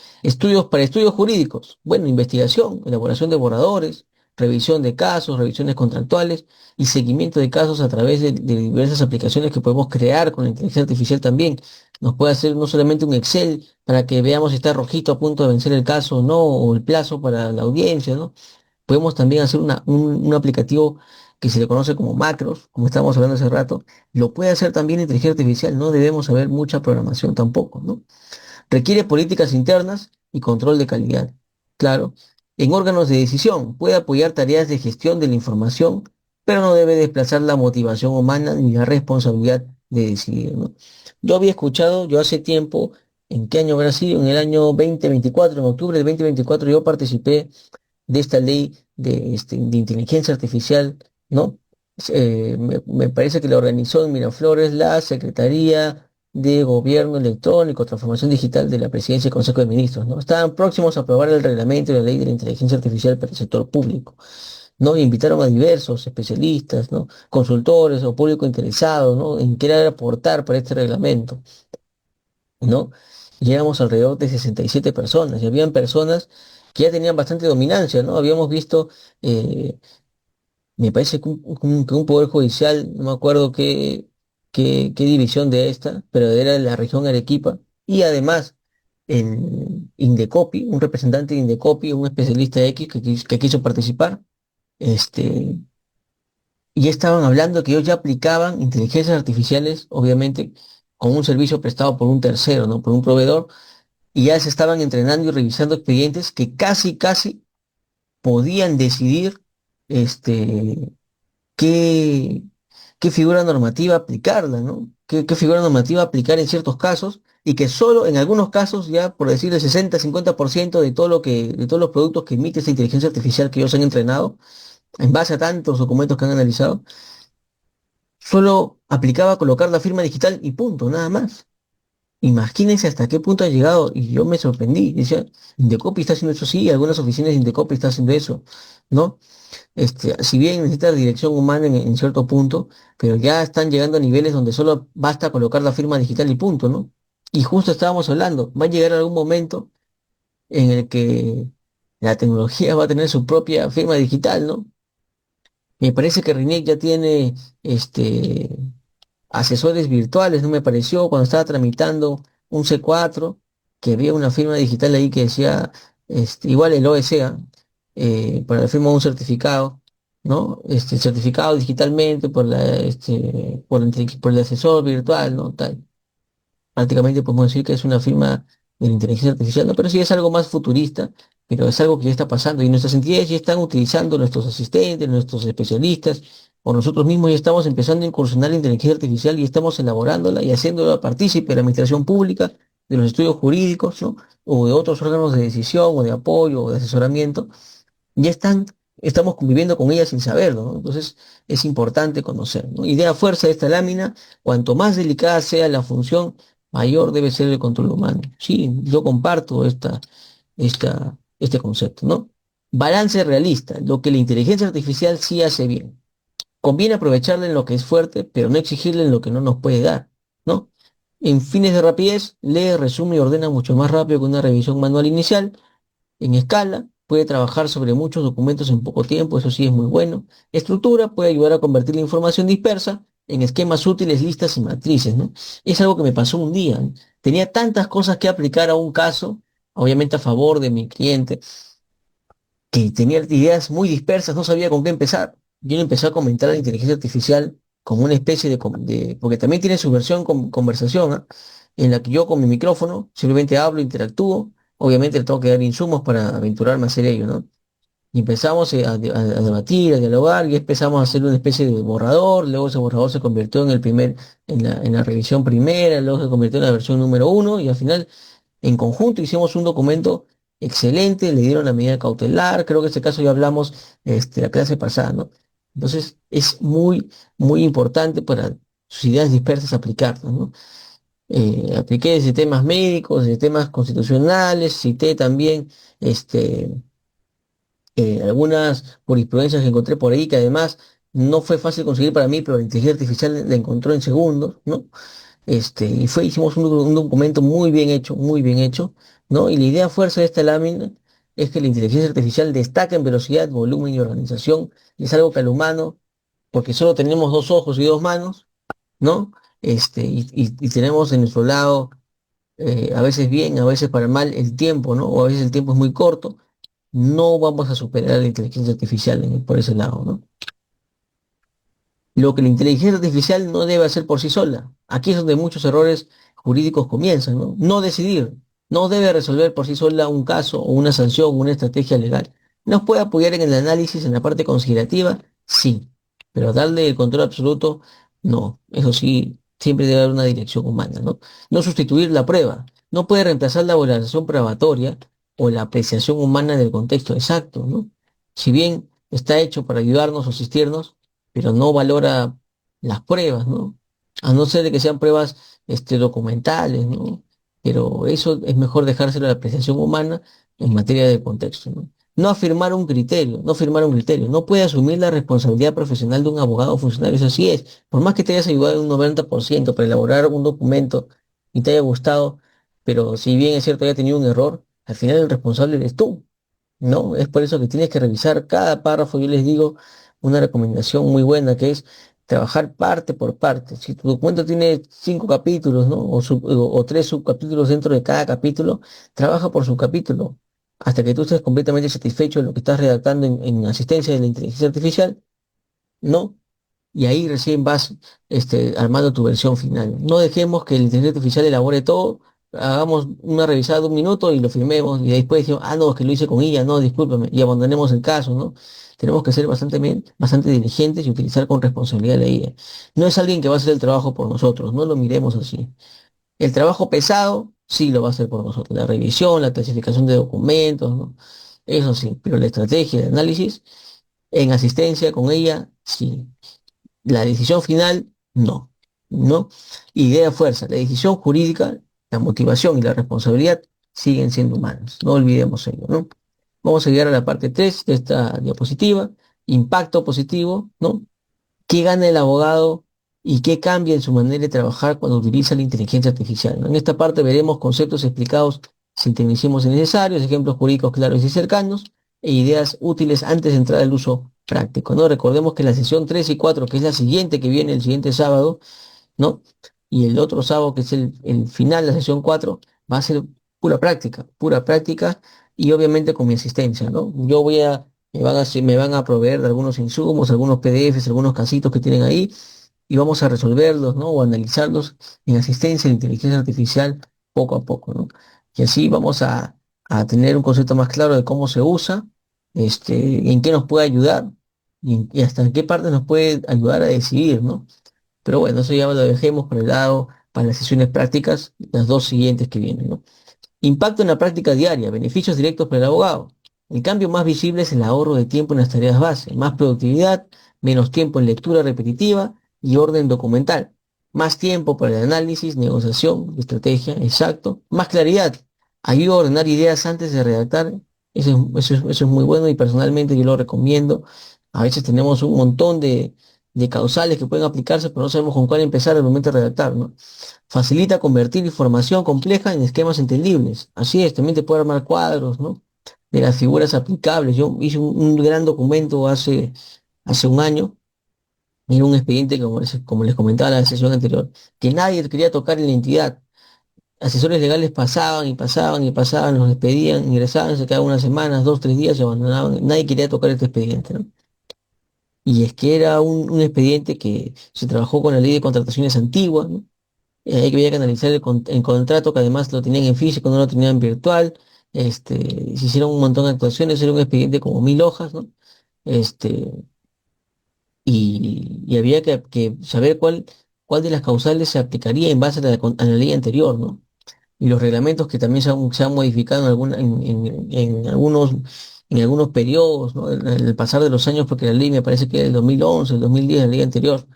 Para estudios jurídicos. Bueno, investigación, elaboración de borradores, revisión de casos, revisiones contractuales y seguimiento de casos a través de diversas aplicaciones que podemos crear con la inteligencia artificial también. Nos puede hacer no solamente un Excel para que veamos si está rojito a punto de vencer el caso o no, o el plazo para la audiencia, ¿no? Podemos también hacer un aplicativo que se le conoce como macros, como estábamos hablando hace rato. Lo puede hacer también inteligencia artificial, no debemos saber mucha programación tampoco, ¿no? Requiere políticas internas y control de calidad. Claro, en órganos de decisión puede apoyar tareas de gestión de la información, pero no debe desplazar la motivación humana ni la responsabilidad de decidir, ¿no? Yo había escuchado, yo hace tiempo, ¿en qué año habrá sido? En el año 2024, en octubre del 2024, yo participé de esta ley de inteligencia artificial, ¿no? Me parece que la organizó en Miraflores la Secretaría de Gobierno Electrónico, Transformación Digital de la Presidencia y Consejo de Ministros, ¿no? Estaban próximos a aprobar el reglamento y la ley de la inteligencia artificial para el sector público, ¿no? Invitaron a diversos especialistas, ¿no? Consultores o público interesado, ¿no? En querer aportar para este reglamento, ¿no? Llegamos alrededor de 67 personas y habían personas que ya tenían bastante dominancia, ¿no? Habíamos visto, eh, me parece que un poder judicial, no me acuerdo qué división de esta, pero era de la región Arequipa, y además en Indecopi, un representante de Indecopi, un especialista X que quiso participar, este, y ya estaban hablando que ellos ya aplicaban inteligencias artificiales, obviamente, con un servicio prestado por un tercero, ¿no? Por un proveedor y ya se estaban entrenando y revisando expedientes que casi podían decidir este, qué, qué figura normativa aplicarla, ¿no? Qué figura normativa aplicar en ciertos casos y que solo en algunos casos, ya por decir el 60-50% de de todos los productos que emite esa inteligencia artificial que ellos han entrenado, en base a tantos documentos que han analizado, solo aplicaba colocar la firma digital y punto, nada más. Imagínense hasta qué punto ha llegado y yo me sorprendí. Decía, Indecopi está haciendo eso, sí, algunas oficinas de Indecopi están haciendo eso, ¿no? Si bien necesita dirección humana en cierto punto, pero ya están llegando a niveles donde solo basta colocar la firma digital y punto, ¿no? Y justo estábamos hablando, va a llegar algún momento en el que la tecnología va a tener su propia firma digital, ¿no? Me parece que RINEC ya tiene asesores virtuales, no me pareció cuando estaba tramitando un C4 que había una firma digital ahí que decía, igual el OSA, para la firma de un certificado, ¿no? Certificado digitalmente por el asesor virtual, ¿no? Tal. Prácticamente podemos decir que es una firma de la inteligencia artificial, ¿no? Pero sí es algo más futurista, pero es algo que ya está pasando y nuestras entidades ya están utilizando nuestros asistentes, nuestros especialistas, o nosotros mismos ya estamos empezando a incursionar la inteligencia artificial y estamos elaborándola y haciéndola partícipe de la administración pública, de los estudios jurídicos, ¿no? O de otros órganos de decisión o de apoyo o de asesoramiento ya estamos conviviendo con ella sin saberlo, ¿no? Entonces es importante conocer, ¿no? Idea fuerza de esta lámina, cuanto más delicada sea la función, mayor debe ser el control humano. Sí, yo comparto este concepto, ¿no? Balance realista, lo que la inteligencia artificial sí hace bien. Conviene aprovecharle en lo que es fuerte, pero no exigirle en lo que no nos puede dar, ¿no? En fines de rapidez, lee, resume y ordena mucho más rápido que una revisión manual inicial. En escala, puede trabajar sobre muchos documentos en poco tiempo, eso sí es muy bueno. Estructura puede ayudar a convertir la información dispersa en esquemas útiles, listas y matrices, ¿no? Es algo que me pasó un día, ¿no? Tenía tantas cosas que aplicar a un caso, obviamente a favor de mi cliente, que tenía ideas muy dispersas, no sabía con qué empezar. Yo le empecé a comentar a la inteligencia artificial como una especie porque también tiene su versión conversación, ¿ah? En la que yo con mi micrófono simplemente hablo, interactúo, obviamente le tengo que dar insumos para aventurarme a hacer ello, ¿no? Y empezamos a debatir, a dialogar, y empezamos a hacer una especie de borrador, luego ese borrador se convirtió en la revisión primera, luego se convirtió en la versión número uno, y al final en conjunto hicimos un documento excelente, le dieron la medida cautelar, creo que en este caso ya hablamos la clase pasada, ¿no? Entonces es muy, muy importante para sus ideas dispersas aplicarlas, ¿no? Apliqué desde temas médicos, desde temas constitucionales, cité también este, algunas jurisprudencias que encontré por ahí, que además no fue fácil conseguir para mí, pero la inteligencia artificial la encontró en segundos, ¿no? Hicimos un documento muy bien hecho, ¿no? Y la idea fuerza de esta lámina es que la inteligencia artificial destaca en velocidad, volumen y organización, y es algo que al humano, porque solo tenemos dos ojos y dos manos, ¿no? Y tenemos en nuestro lado, a veces bien, a veces para mal, el tiempo, ¿no? O a veces el tiempo es muy corto, no vamos a superar a la inteligencia artificial por ese lado, ¿no? Lo que la inteligencia artificial no debe hacer por sí sola. Aquí es donde muchos errores jurídicos comienzan, ¿no? No decidir, no debe resolver por sí sola un caso o una sanción o una estrategia legal. ¿Nos puede apoyar en el análisis, en la parte considerativa? Sí, pero darle el control absoluto, no. Eso sí, siempre debe haber una dirección humana, ¿no? No sustituir la prueba. No puede reemplazar la valoración probatoria o la apreciación humana del contexto exacto, ¿no? Si bien está hecho para ayudarnos o asistirnos, pero no valora las pruebas, ¿no? A no ser de que sean pruebas documentales, ¿no? Pero eso es mejor dejárselo a la apreciación humana en materia de contexto, ¿no? No afirmar un criterio, no firmar un criterio, no puede asumir la responsabilidad profesional de un abogado o funcionario, eso sí es, por más que te hayas ayudado en un 90% para elaborar un documento y te haya gustado, pero si bien es cierto haya tenido un error, al final el responsable eres tú, ¿no? Es por eso que tienes que revisar cada párrafo. Yo les digo una recomendación muy buena que es trabajar parte por parte. Si tu documento tiene 5 capítulos, ¿no? O 3 subcapítulos dentro de cada capítulo, trabaja por subcapítulo hasta que tú estés completamente satisfecho de lo que estás redactando en asistencia de la inteligencia artificial, ¿no? Y ahí recién vas armando tu versión final. No dejemos que la inteligencia artificial elabore todo, hagamos una revisada de un minuto y lo firmemos, y después decimos, ah, no, es que lo hice con ella, no, discúlpame, y abandonemos el caso, ¿no? Tenemos que ser bastante diligentes y utilizar con responsabilidad la IA. No es alguien que va a hacer el trabajo por nosotros, no lo miremos así. El trabajo pesado sí lo va a hacer por nosotros, la revisión, la clasificación de documentos, ¿no? Eso sí, pero la estrategia de análisis en asistencia con ella, sí. La decisión final, no. ¿No? Idea fuerza. La decisión jurídica, la motivación y la responsabilidad siguen siendo humanas. No olvidemos ello, ¿no? Vamos a llegar a la parte 3 de esta diapositiva. Impacto positivo, ¿no? ¿Qué gana el abogado y qué cambia en su manera de trabajar cuando utiliza la inteligencia artificial? ¿No? En esta parte veremos conceptos explicados sin tecnicismos innecesarios, ejemplos jurídicos claros y cercanos, e ideas útiles antes de entrar al uso práctico, ¿no? Recordemos que la sesión 3 y 4, que es la siguiente que viene el siguiente sábado, ¿no? Y el otro sábado, que es el final de la sesión 4, va a ser pura práctica y obviamente con mi asistencia, ¿no? Me van a proveer de algunos insumos, algunos PDFs, algunos casitos que tienen ahí y vamos a resolverlos, ¿no? O analizarlos en asistencia de inteligencia artificial poco a poco, ¿no? Y así vamos a tener un concepto más claro de cómo se usa, en qué nos puede ayudar y hasta en qué parte nos puede ayudar a decidir, ¿no? Pero bueno, eso ya lo dejemos por el lado para las sesiones prácticas, las dos siguientes que vienen, ¿no? Impacto en la práctica diaria, beneficios directos para el abogado. El cambio más visible es el ahorro de tiempo en las tareas base, más productividad, menos tiempo en lectura repetitiva y orden documental, más tiempo para el análisis, negociación, estrategia, exacto, más claridad. Ayuda a ordenar ideas antes de redactar. Eso es muy bueno y personalmente yo lo recomiendo. A veces tenemos un montón de causales que pueden aplicarse, pero no sabemos con cuál empezar al momento de redactar, ¿no? Facilita convertir información compleja en esquemas entendibles. Así es, también te puede armar cuadros, ¿no? De las figuras aplicables. Yo hice un gran documento hace un año. Era un expediente, como les comentaba en la sesión anterior, que nadie quería tocar en la entidad. Asesores legales pasaban y pasaban y pasaban, los despedían, ingresaban, se quedaban unas semanas, 2, 3 días, se abandonaban. Nadie quería tocar este expediente, ¿no? Y es que era un expediente que se trabajó con la ley de contrataciones antigua, ¿no? Hay que había que analizar el contrato, que además lo tenían en físico, no lo tenían en virtual. Se hicieron un montón de actuaciones, era un expediente como 1000 hojas, ¿no? Este, y había que saber cuál de las causales se aplicaría en base a la ley anterior, ¿no? Y los reglamentos que también se han modificado en algunos periodos, ¿no? En el pasar de los años, porque la ley me parece que era el 2011, el 2010, la ley anterior.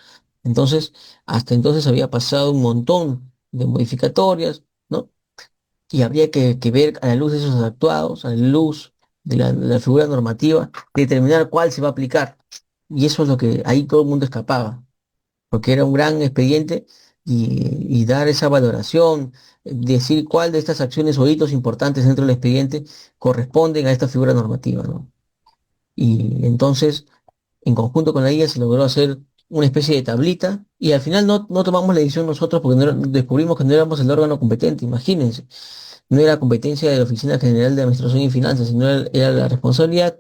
Entonces, hasta entonces había pasado un montón de modificatorias, ¿no? Y habría que ver a la luz de esos actuados, a la luz de la figura normativa, determinar cuál se va a aplicar. Y eso es lo que ahí todo el mundo escapaba porque era un gran expediente y dar esa valoración, decir cuál de estas acciones o hitos importantes dentro del expediente corresponden a esta figura normativa, ¿no? Y entonces, en conjunto con la guía, se logró hacer una especie de tablita y al final no tomamos la decisión nosotros porque descubrimos que no éramos el órgano competente, imagínense. No era competencia de la Oficina General de Administración y Finanzas, sino era la responsabilidad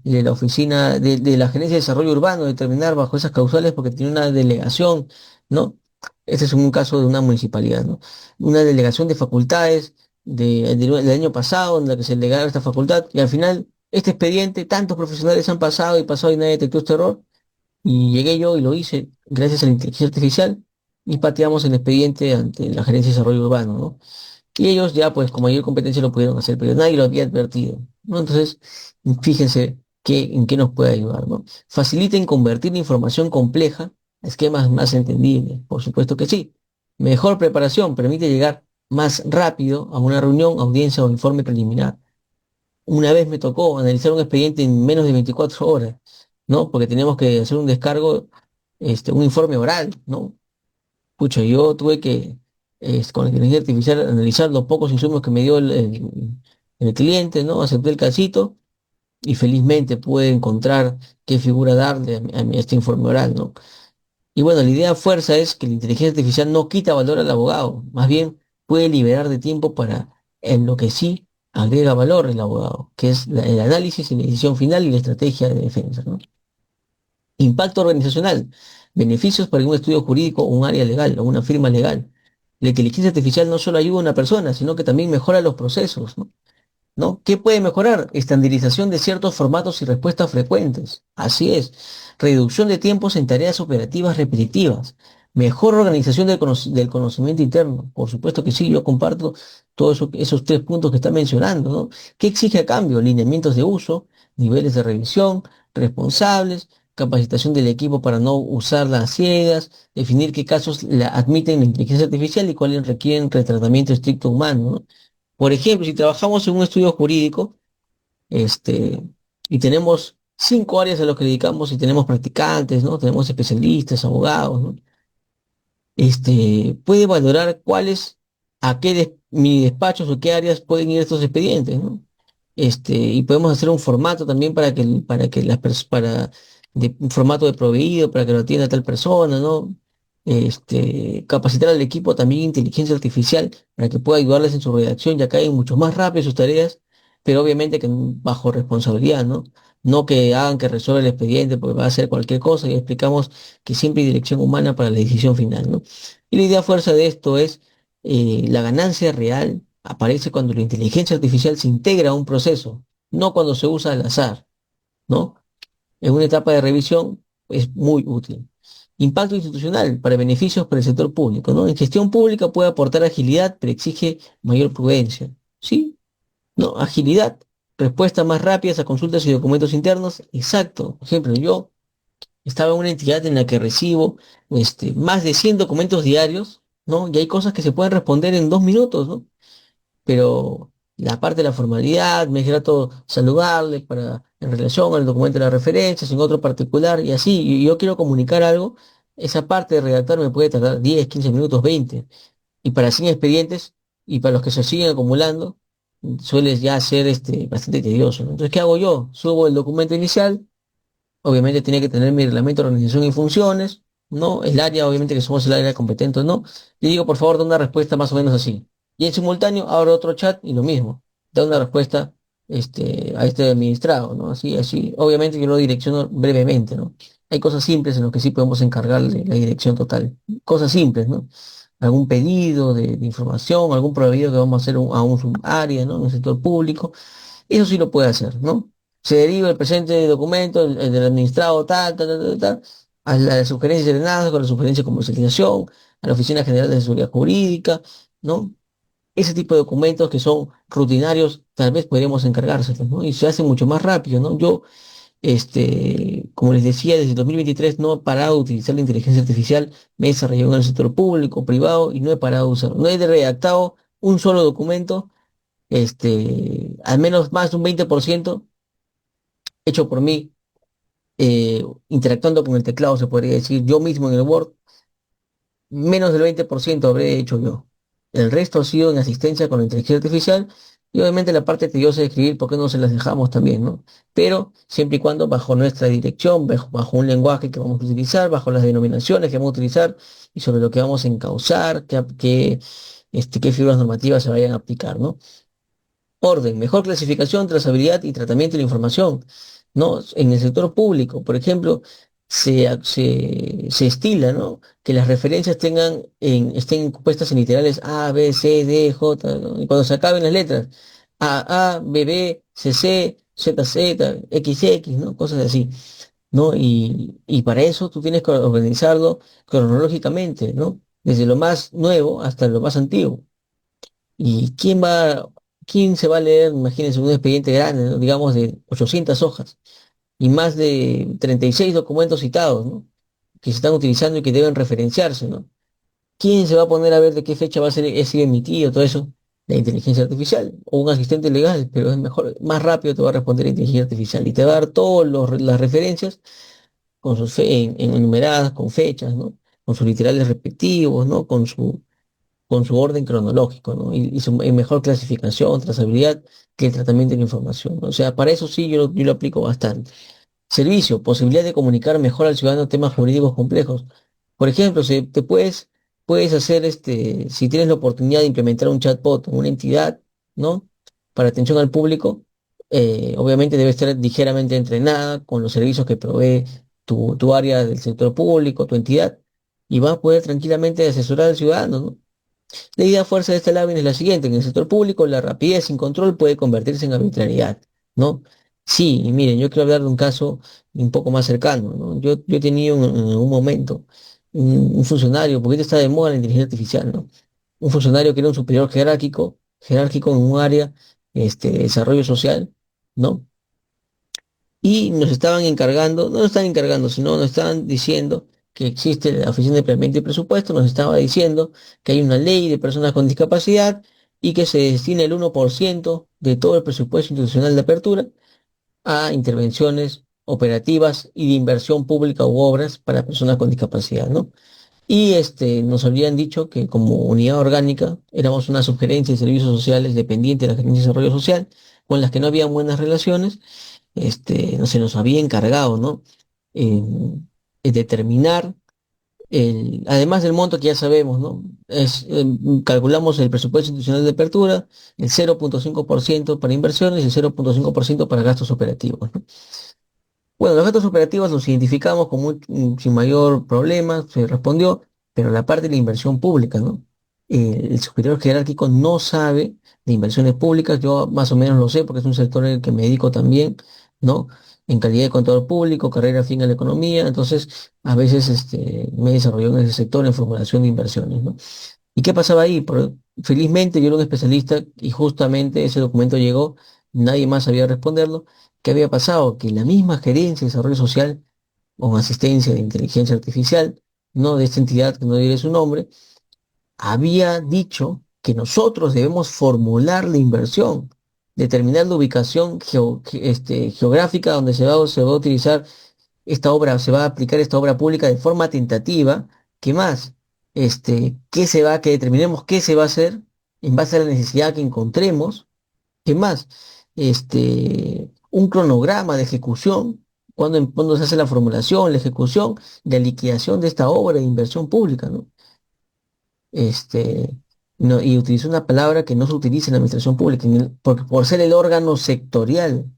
de la oficina, de la Gerencia de Desarrollo Urbano, determinar bajo esas causales porque tiene una delegación, ¿no? Este es un caso de una municipalidad, ¿no? Una delegación de facultades del año pasado en la que se delegaba esta facultad y al final este expediente, tantos profesionales han pasado y nadie detectó este error y llegué yo y lo hice gracias a la inteligencia artificial y pateamos el expediente ante la Gerencia de Desarrollo Urbano, ¿no? Y ellos ya, pues, con mayor competencia lo pudieron hacer, pero nadie lo había advertido, ¿no? Entonces, fíjense en qué nos puede ayudar, ¿no? Faciliten convertir la información compleja a esquemas más entendibles. Por supuesto que sí. Mejor preparación permite llegar más rápido a una reunión, audiencia o informe preliminar. Una vez me tocó analizar un expediente en menos de 24 horas, ¿no? Porque teníamos que hacer un descargo, un informe oral, ¿no? Pucha, yo tuve que, con la inteligencia artificial, analizar los pocos insumos que me dio el cliente, ¿no? Acepté el casito y felizmente pude encontrar qué figura darle a este informe oral, ¿no? Y bueno, la idea fuerza es que la inteligencia artificial no quita valor al abogado, más bien puede liberar de tiempo para en lo que sí agrega valor el abogado, que es el análisis y la decisión final y la estrategia de defensa, ¿no? Impacto organizacional. Beneficios para un estudio jurídico o un área legal o una firma legal. La inteligencia artificial no solo ayuda a una persona, sino que también mejora los procesos, ¿no? ¿No? ¿Qué puede mejorar? Estandarización de ciertos formatos y respuestas frecuentes. Así es. Reducción de tiempos en tareas operativas repetitivas. Mejor organización del conocimiento interno. Por supuesto que sí, yo comparto todos esos 3 puntos que está mencionando, ¿no? ¿Qué exige a cambio? Lineamientos de uso, niveles de revisión, responsables, capacitación del equipo para no usarla a ciegas, definir qué casos la admiten la inteligencia artificial y cuáles requieren retratamiento estricto humano, ¿no? Por ejemplo, si trabajamos en un estudio jurídico, este, y tenemos 5 áreas a las que dedicamos y tenemos practicantes, ¿no? Tenemos especialistas, abogados, ¿no? Puede valorar a qué mini despachos o qué áreas pueden ir estos expedientes, ¿no? Y podemos hacer un formato también para que un formato de proveído, para que lo atienda tal persona, ¿no? Capacitar al equipo también inteligencia artificial para que pueda ayudarles en su redacción, ya caen mucho más rápido sus tareas, pero obviamente que bajo responsabilidad, ¿no? No que hagan que resuelva el expediente porque va a hacer cualquier cosa y explicamos que siempre hay dirección humana para la decisión final, ¿no? Y la idea fuerza de esto es la ganancia real aparece cuando la inteligencia artificial se integra a un proceso, no cuando se usa al azar, ¿no? En una etapa de revisión es muy útil. Impacto institucional para beneficios para el sector público, ¿no? En gestión pública puede aportar agilidad, pero exige mayor prudencia. ¿Sí? ¿No? Agilidad, respuestas más rápidas a consultas y documentos internos. Exacto. Por ejemplo, yo estaba en una entidad en la que recibo más de 100 documentos diarios, ¿no? Y hay cosas que se pueden responder en 2 minutos, ¿no? Pero la parte de la formalidad, me es grato saludarle para, en relación al documento de las referencias, en otro particular, y así, y yo quiero comunicar algo, esa parte de redactar me puede tardar 10 15 minutos, 20 y para 100 expedientes, y para los que se siguen acumulando, suele ya ser bastante tedioso, ¿no? Entonces, ¿qué hago yo? Subo el documento inicial, obviamente tiene que tener mi reglamento de organización y funciones, ¿no? El área, obviamente que somos el área competente, ¿no? Le digo, por favor, da una respuesta más o menos así. Y en simultáneo abro otro chat y lo mismo, da una respuesta a este administrado, ¿no? Así, así. Obviamente yo lo direcciono brevemente, ¿no? Hay cosas simples en las que sí podemos encargarle la dirección total. Cosas simples, ¿no? Algún pedido de información, algún pedido que vamos a hacer a un subárea, ¿no? En el sector público. Eso sí lo puede hacer, ¿no? Se deriva el presente documento, el del administrado, tal, tal, tal, tal, tal, a la sugerencia de nada, con la sugerencia de comercialización, a la Oficina General de Seguridad Jurídica, ¿no? Ese tipo de documentos que son rutinarios, tal vez podríamos encargárselos, ¿no? Y se hace mucho más rápido, ¿no? Yo, como les decía, desde 2023 no he parado de utilizar la inteligencia artificial, me he desarrollado en el sector público, privado, y no he parado de usarlo. No he redactado un solo documento al menos más de un 20% hecho por mí, interactuando con el teclado, se podría decir, yo mismo en el Word, menos del 20% habré hecho yo. El resto ha sido en asistencia con la inteligencia artificial y obviamente la parte tediosa de escribir, ¿por qué no se las dejamos también, no? Pero siempre y cuando bajo nuestra dirección, bajo un lenguaje que vamos a utilizar, bajo las denominaciones que vamos a utilizar y sobre lo que vamos a encauzar, qué figuras normativas se vayan a aplicar, ¿no? Orden, mejor clasificación, trazabilidad y tratamiento de la información, ¿no? En el sector público, por ejemplo, se estila, ¿no? Que las referencias estén puestas en literales A, B, C, D, J, ¿no? Y cuando se acaben las letras, A, B, B, C, C, Z, Z, X, X, ¿no? Cosas así, ¿no? Y para eso tú tienes que organizarlo cronológicamente, ¿no? Desde lo más nuevo hasta lo más antiguo. ¿Y quién se va a leer, imagínense, un expediente grande, ¿no? Digamos de 800 hojas y más de 36 documentos citados, ¿no? Que se están utilizando y que deben referenciarse, ¿no? ¿Quién se va a poner a ver de qué fecha va a ser ese emitido, todo eso? La inteligencia artificial o un asistente legal, pero es mejor, más rápido te va a responder la inteligencia artificial y te va a dar todas las referencias con en enumeradas, con fechas, ¿no? Con sus literales respectivos, ¿no? Con su orden cronológico, ¿no? Y su mejor clasificación, trazabilidad que el tratamiento de la información, ¿no? O sea, para eso sí yo lo aplico bastante. Servicio, posibilidad de comunicar mejor al ciudadano temas jurídicos complejos. Por ejemplo, puedes hacer si tienes la oportunidad de implementar un chatbot en una entidad, ¿no? Para atención al público, obviamente debe estar ligeramente entrenada con los servicios que provee tu área del sector público, tu entidad, y va a poder tranquilamente asesorar al ciudadano, ¿no? La idea fuerza de esta lámina es la siguiente: en el sector público la rapidez sin control puede convertirse en arbitrariedad, ¿no? Sí, y miren, yo quiero hablar de un caso un poco más cercano, ¿no? Yo he tenido en un momento un funcionario, porque ahorita está de moda la inteligencia artificial, ¿no? Un funcionario que era un superior jerárquico en un área, de desarrollo social, ¿no? Y nos estaban encargando, no nos están encargando, sino nos estaban diciendo que existe la Oficina de Planeamiento y Presupuesto, nos estaba diciendo que hay una ley de personas con discapacidad y que se destina el 1% de todo el presupuesto institucional de apertura a intervenciones operativas y de inversión pública u obras para personas con discapacidad, ¿no? Y nos habían dicho que como unidad orgánica éramos una sugerencia de servicios sociales dependiente de la Gerencia de Desarrollo Social, con las que no había buenas relaciones, no se nos había encargado, ¿no? En determinar, además del monto que ya sabemos, ¿no? Calculamos el presupuesto institucional de apertura, el 0,5% para inversiones y el 0,5% para gastos operativos, ¿no? Bueno, los gastos operativos los identificamos sin mayor problema, se respondió, pero la parte de la inversión pública, ¿no? El superior jerárquico no sabe de inversiones públicas, yo más o menos lo sé porque es un sector en el que me dedico también, ¿no? En calidad de contador público, carrera afín a la economía, entonces a veces me desarrollo en ese sector en formulación de inversiones, ¿no? ¿Y qué pasaba ahí? Felizmente yo era un especialista y justamente ese documento llegó, nadie más sabía responderlo. ¿Qué había pasado? Que la misma gerencia de desarrollo social, con asistencia de inteligencia artificial, no de esta entidad que no diré su nombre, había dicho que nosotros debemos formular la inversión, determinar la ubicación geográfica donde se va a utilizar esta obra, se va a aplicar esta obra pública de forma tentativa. ¿Qué más? Que determinemos qué se va a hacer en base a la necesidad que encontremos. ¿Qué más? Un cronograma de ejecución, cuando se hace la formulación, la ejecución, la liquidación de esta obra de inversión pública, ¿no? Este, no, y utilizo una palabra que no se utiliza en la administración pública, por ser el órgano sectorial.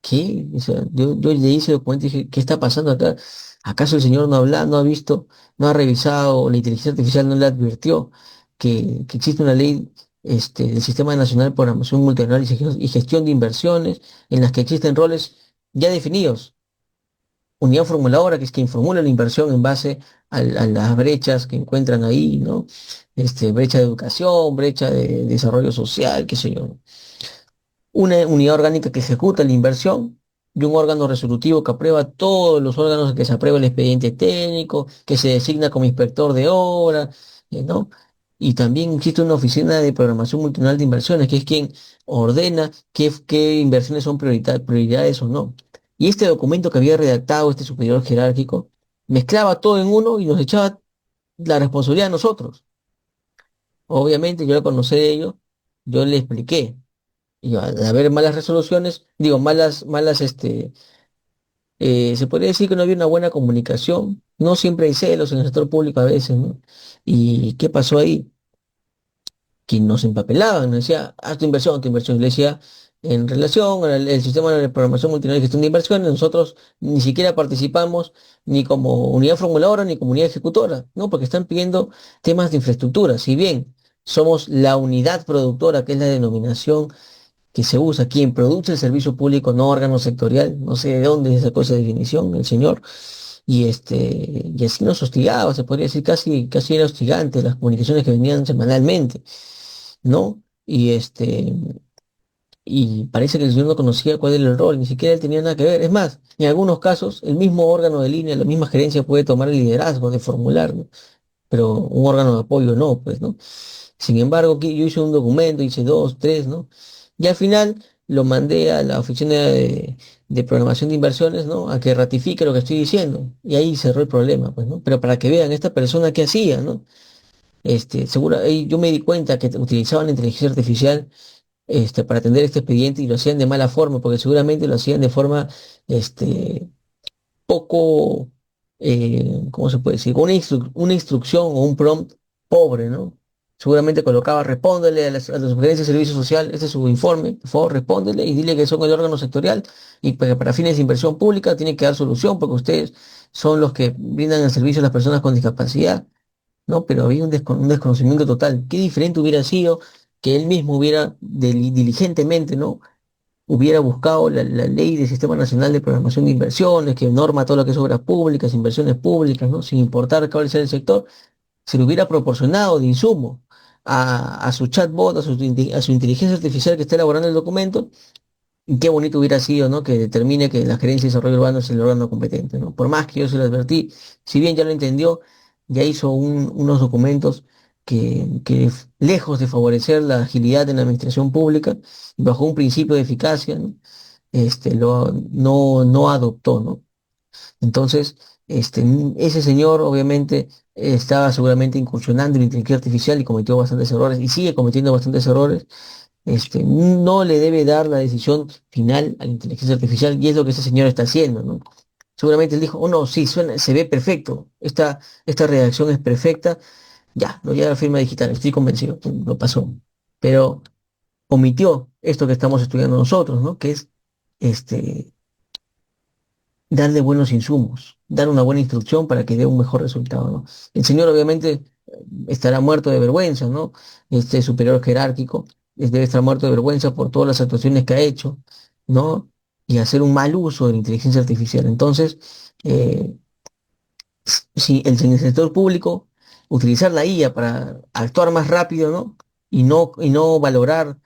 ¿Qué? O sea, yo leí ese documento y dije, ¿qué está pasando acá? ¿Acaso el señor no habla, no ha visto, no ha revisado, la inteligencia artificial no le advirtió que existe una ley del Sistema Nacional de Programación Multianual y Gestión de Inversiones, en las que existen roles ya definidos? Unidad formuladora, que es quien formula la inversión en base a las brechas que encuentran ahí, ¿no? Brecha de educación, brecha de desarrollo social, qué sé yo. Una unidad orgánica que ejecuta la inversión y un órgano resolutivo que aprueba todos los órganos que se aprueba el expediente técnico, que se designa como inspector de obra, ¿no? Y también existe una oficina de programación multinacional de inversiones, que es quien ordena qué inversiones son prioridades o no. Y este documento que había redactado este superior jerárquico mezclaba todo en uno y nos echaba la responsabilidad a nosotros. Obviamente yo al conocer ello, yo le expliqué. Y al haber malas resoluciones, digo, se podría decir que no había una buena comunicación. No siempre hay celos en el sector público a veces, ¿no? ¿Y qué pasó ahí? Que nos empapelaban, nos decía, haz tu inversión, tu inversión. Y le decía, en relación al el sistema de programación multinivel de gestión de inversiones, nosotros ni siquiera participamos ni como unidad formuladora ni como unidad ejecutora, ¿no? Porque están pidiendo temas de infraestructura. Si bien somos la unidad productora, que es la denominación que se usa, quien produce el servicio público, no órgano sectorial, no sé de dónde sacó esa definición, el señor, y así nos hostigaba, se podría decir casi era hostigante las comunicaciones que venían semanalmente, ¿no? Y parece que el señor no conocía cuál era el rol, ni siquiera él tenía nada que ver. Es más, en algunos casos, el mismo órgano de línea, la misma gerencia puede tomar el liderazgo de formular, ¿no? Pero un órgano de apoyo no, pues, ¿no? Sin embargo, aquí yo hice un documento, hice dos, tres, ¿no? Y al final lo mandé a la oficina de programación de inversiones, ¿no? A que ratifique lo que estoy diciendo. Y ahí cerró el problema, pues, ¿no? Pero para que vean esta persona qué hacía, ¿no? Seguro, ahí yo me di cuenta que utilizaban la inteligencia artificial, para atender este expediente y lo hacían de mala forma, porque seguramente lo hacían de forma, este, poco, ¿cómo se puede decir? Una instrucción o un prompt pobre, ¿no? Seguramente colocaba, respóndele a la Sugerencia de Servicio Social, este es su informe, por favor, respóndele y dile que son el órgano sectorial y para fines de inversión pública tiene que dar solución porque ustedes son los que brindan el servicio a las personas con discapacidad, ¿no? Pero había un desconocimiento total. Qué diferente hubiera sido que él mismo hubiera diligentemente, ¿no? Hubiera buscado la ley del Sistema Nacional de Programación de Inversiones, que norma todo lo que es obras públicas, inversiones públicas, ¿no? Sin importar cuál sea el sector, se le hubiera proporcionado de insumo a su chatbot, a su inteligencia artificial que está elaborando el documento, y qué bonito hubiera sido, ¿no? Que determine que la Gerencia de Desarrollo Urbano es el órgano competente, ¿no? Por más que yo se lo advertí, si bien ya lo entendió, ya hizo unos documentos lejos de favorecer la agilidad en la administración pública, bajo un principio de eficacia, ¿no? No adoptó, ¿no? Entonces, ese señor obviamente estaba seguramente incursionando en la inteligencia artificial y cometió bastantes errores y sigue cometiendo bastantes errores. No le debe dar la decisión final a la inteligencia artificial y es lo que ese señor está haciendo, ¿no? Seguramente él dijo, oh no, sí, suena, se ve perfecto, esta redacción es perfecta, ya, lo lleva a la firma digital, estoy convencido, lo pasó. Pero omitió esto que estamos estudiando nosotros, ¿no? Que es este, darle buenos insumos, dar una buena instrucción para que dé un mejor resultado, ¿no? El señor obviamente estará muerto de vergüenza, ¿no? Este superior jerárquico debe estar muerto de vergüenza por todas las actuaciones que ha hecho, ¿no? Y hacer un mal uso de la inteligencia artificial. Entonces, eh, si en el sector público, utilizar la IA para actuar más rápido, ¿no? Y no valorar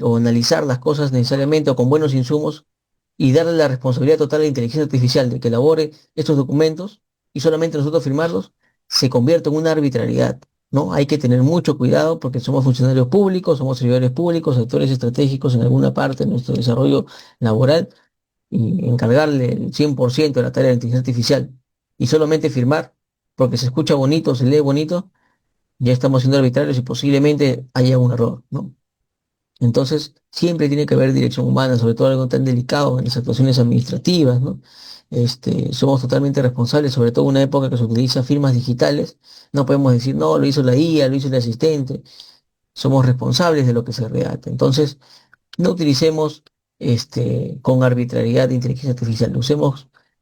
o analizar las cosas necesariamente o con buenos insumos y darle la responsabilidad total a la inteligencia artificial de que elabore estos documentos y solamente nosotros firmarlos, se convierte en una arbitrariedad. ¿no? Hay que tener mucho cuidado porque somos funcionarios públicos, somos servidores públicos, actores estratégicos en alguna parte de nuestro desarrollo laboral y encargarle el 100% de la tarea de la inteligencia artificial y solamente firmar porque se escucha bonito, se lee bonito, ya estamos siendo arbitrarios y posiblemente haya un error, ¿no? Entonces, siempre tiene que haber dirección humana, sobre todo algo tan delicado en las actuaciones administrativas, ¿no? Somos totalmente responsables, sobre todo en una época que se utiliza firmas digitales. No podemos decir, no, lo hizo la IA, lo hizo el asistente. Somos responsables de lo que se redacta. Entonces, no utilicemos con arbitrariedad de inteligencia artificial.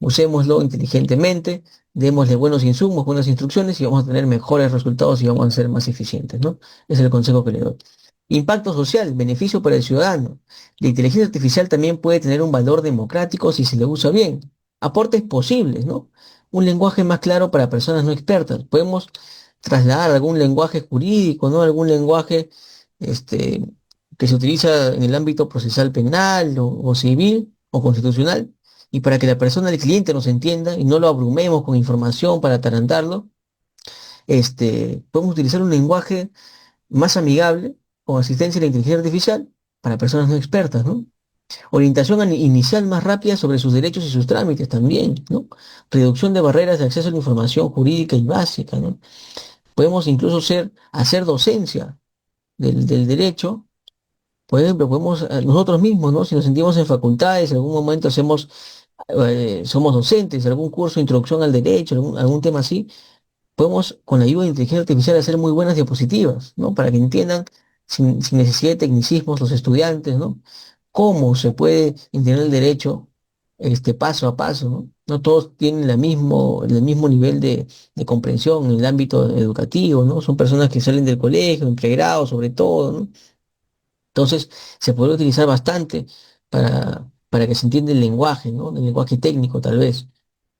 Usémoslo inteligentemente, démosle buenos insumos, buenas instrucciones y vamos a tener mejores resultados y vamos a ser más eficientes, ¿no? Ese es el consejo que le doy. Impacto social, beneficio para el ciudadano. La inteligencia artificial también puede tener un valor democrático si se le usa bien. Aportes posibles, ¿no? Un lenguaje más claro para personas no expertas. Podemos trasladar algún lenguaje jurídico, ¿no? Algún lenguaje, este, que se utiliza en el ámbito procesal penal o civil o constitucional, y para que la persona, el cliente, nos entienda y no lo abrumemos con información para atarantarlo, podemos utilizar un lenguaje más amigable con asistencia de la inteligencia artificial para personas no expertas, ¿no? Orientación inicial más rápida sobre sus derechos y sus trámites también, ¿no? Reducción de barreras de acceso a la información jurídica y básica, ¿no? Podemos incluso hacer docencia del derecho. Por ejemplo, podemos nosotros mismos, ¿no? Si nos sentimos en facultades, en algún momento somos docentes, algún curso de introducción al derecho, algún tema así, podemos con la ayuda de inteligencia artificial hacer muy buenas diapositivas, ¿no? Para que entiendan sin necesidad de tecnicismos los estudiantes, ¿no? Cómo se puede entender el derecho paso a paso, ¿no? No todos tienen el mismo nivel de comprensión en el ámbito educativo, ¿no? Son personas que salen del colegio, en pregrado sobre todo, ¿no? Entonces, se puede utilizar bastante para que se entienda el lenguaje, ¿no? El lenguaje técnico, tal vez.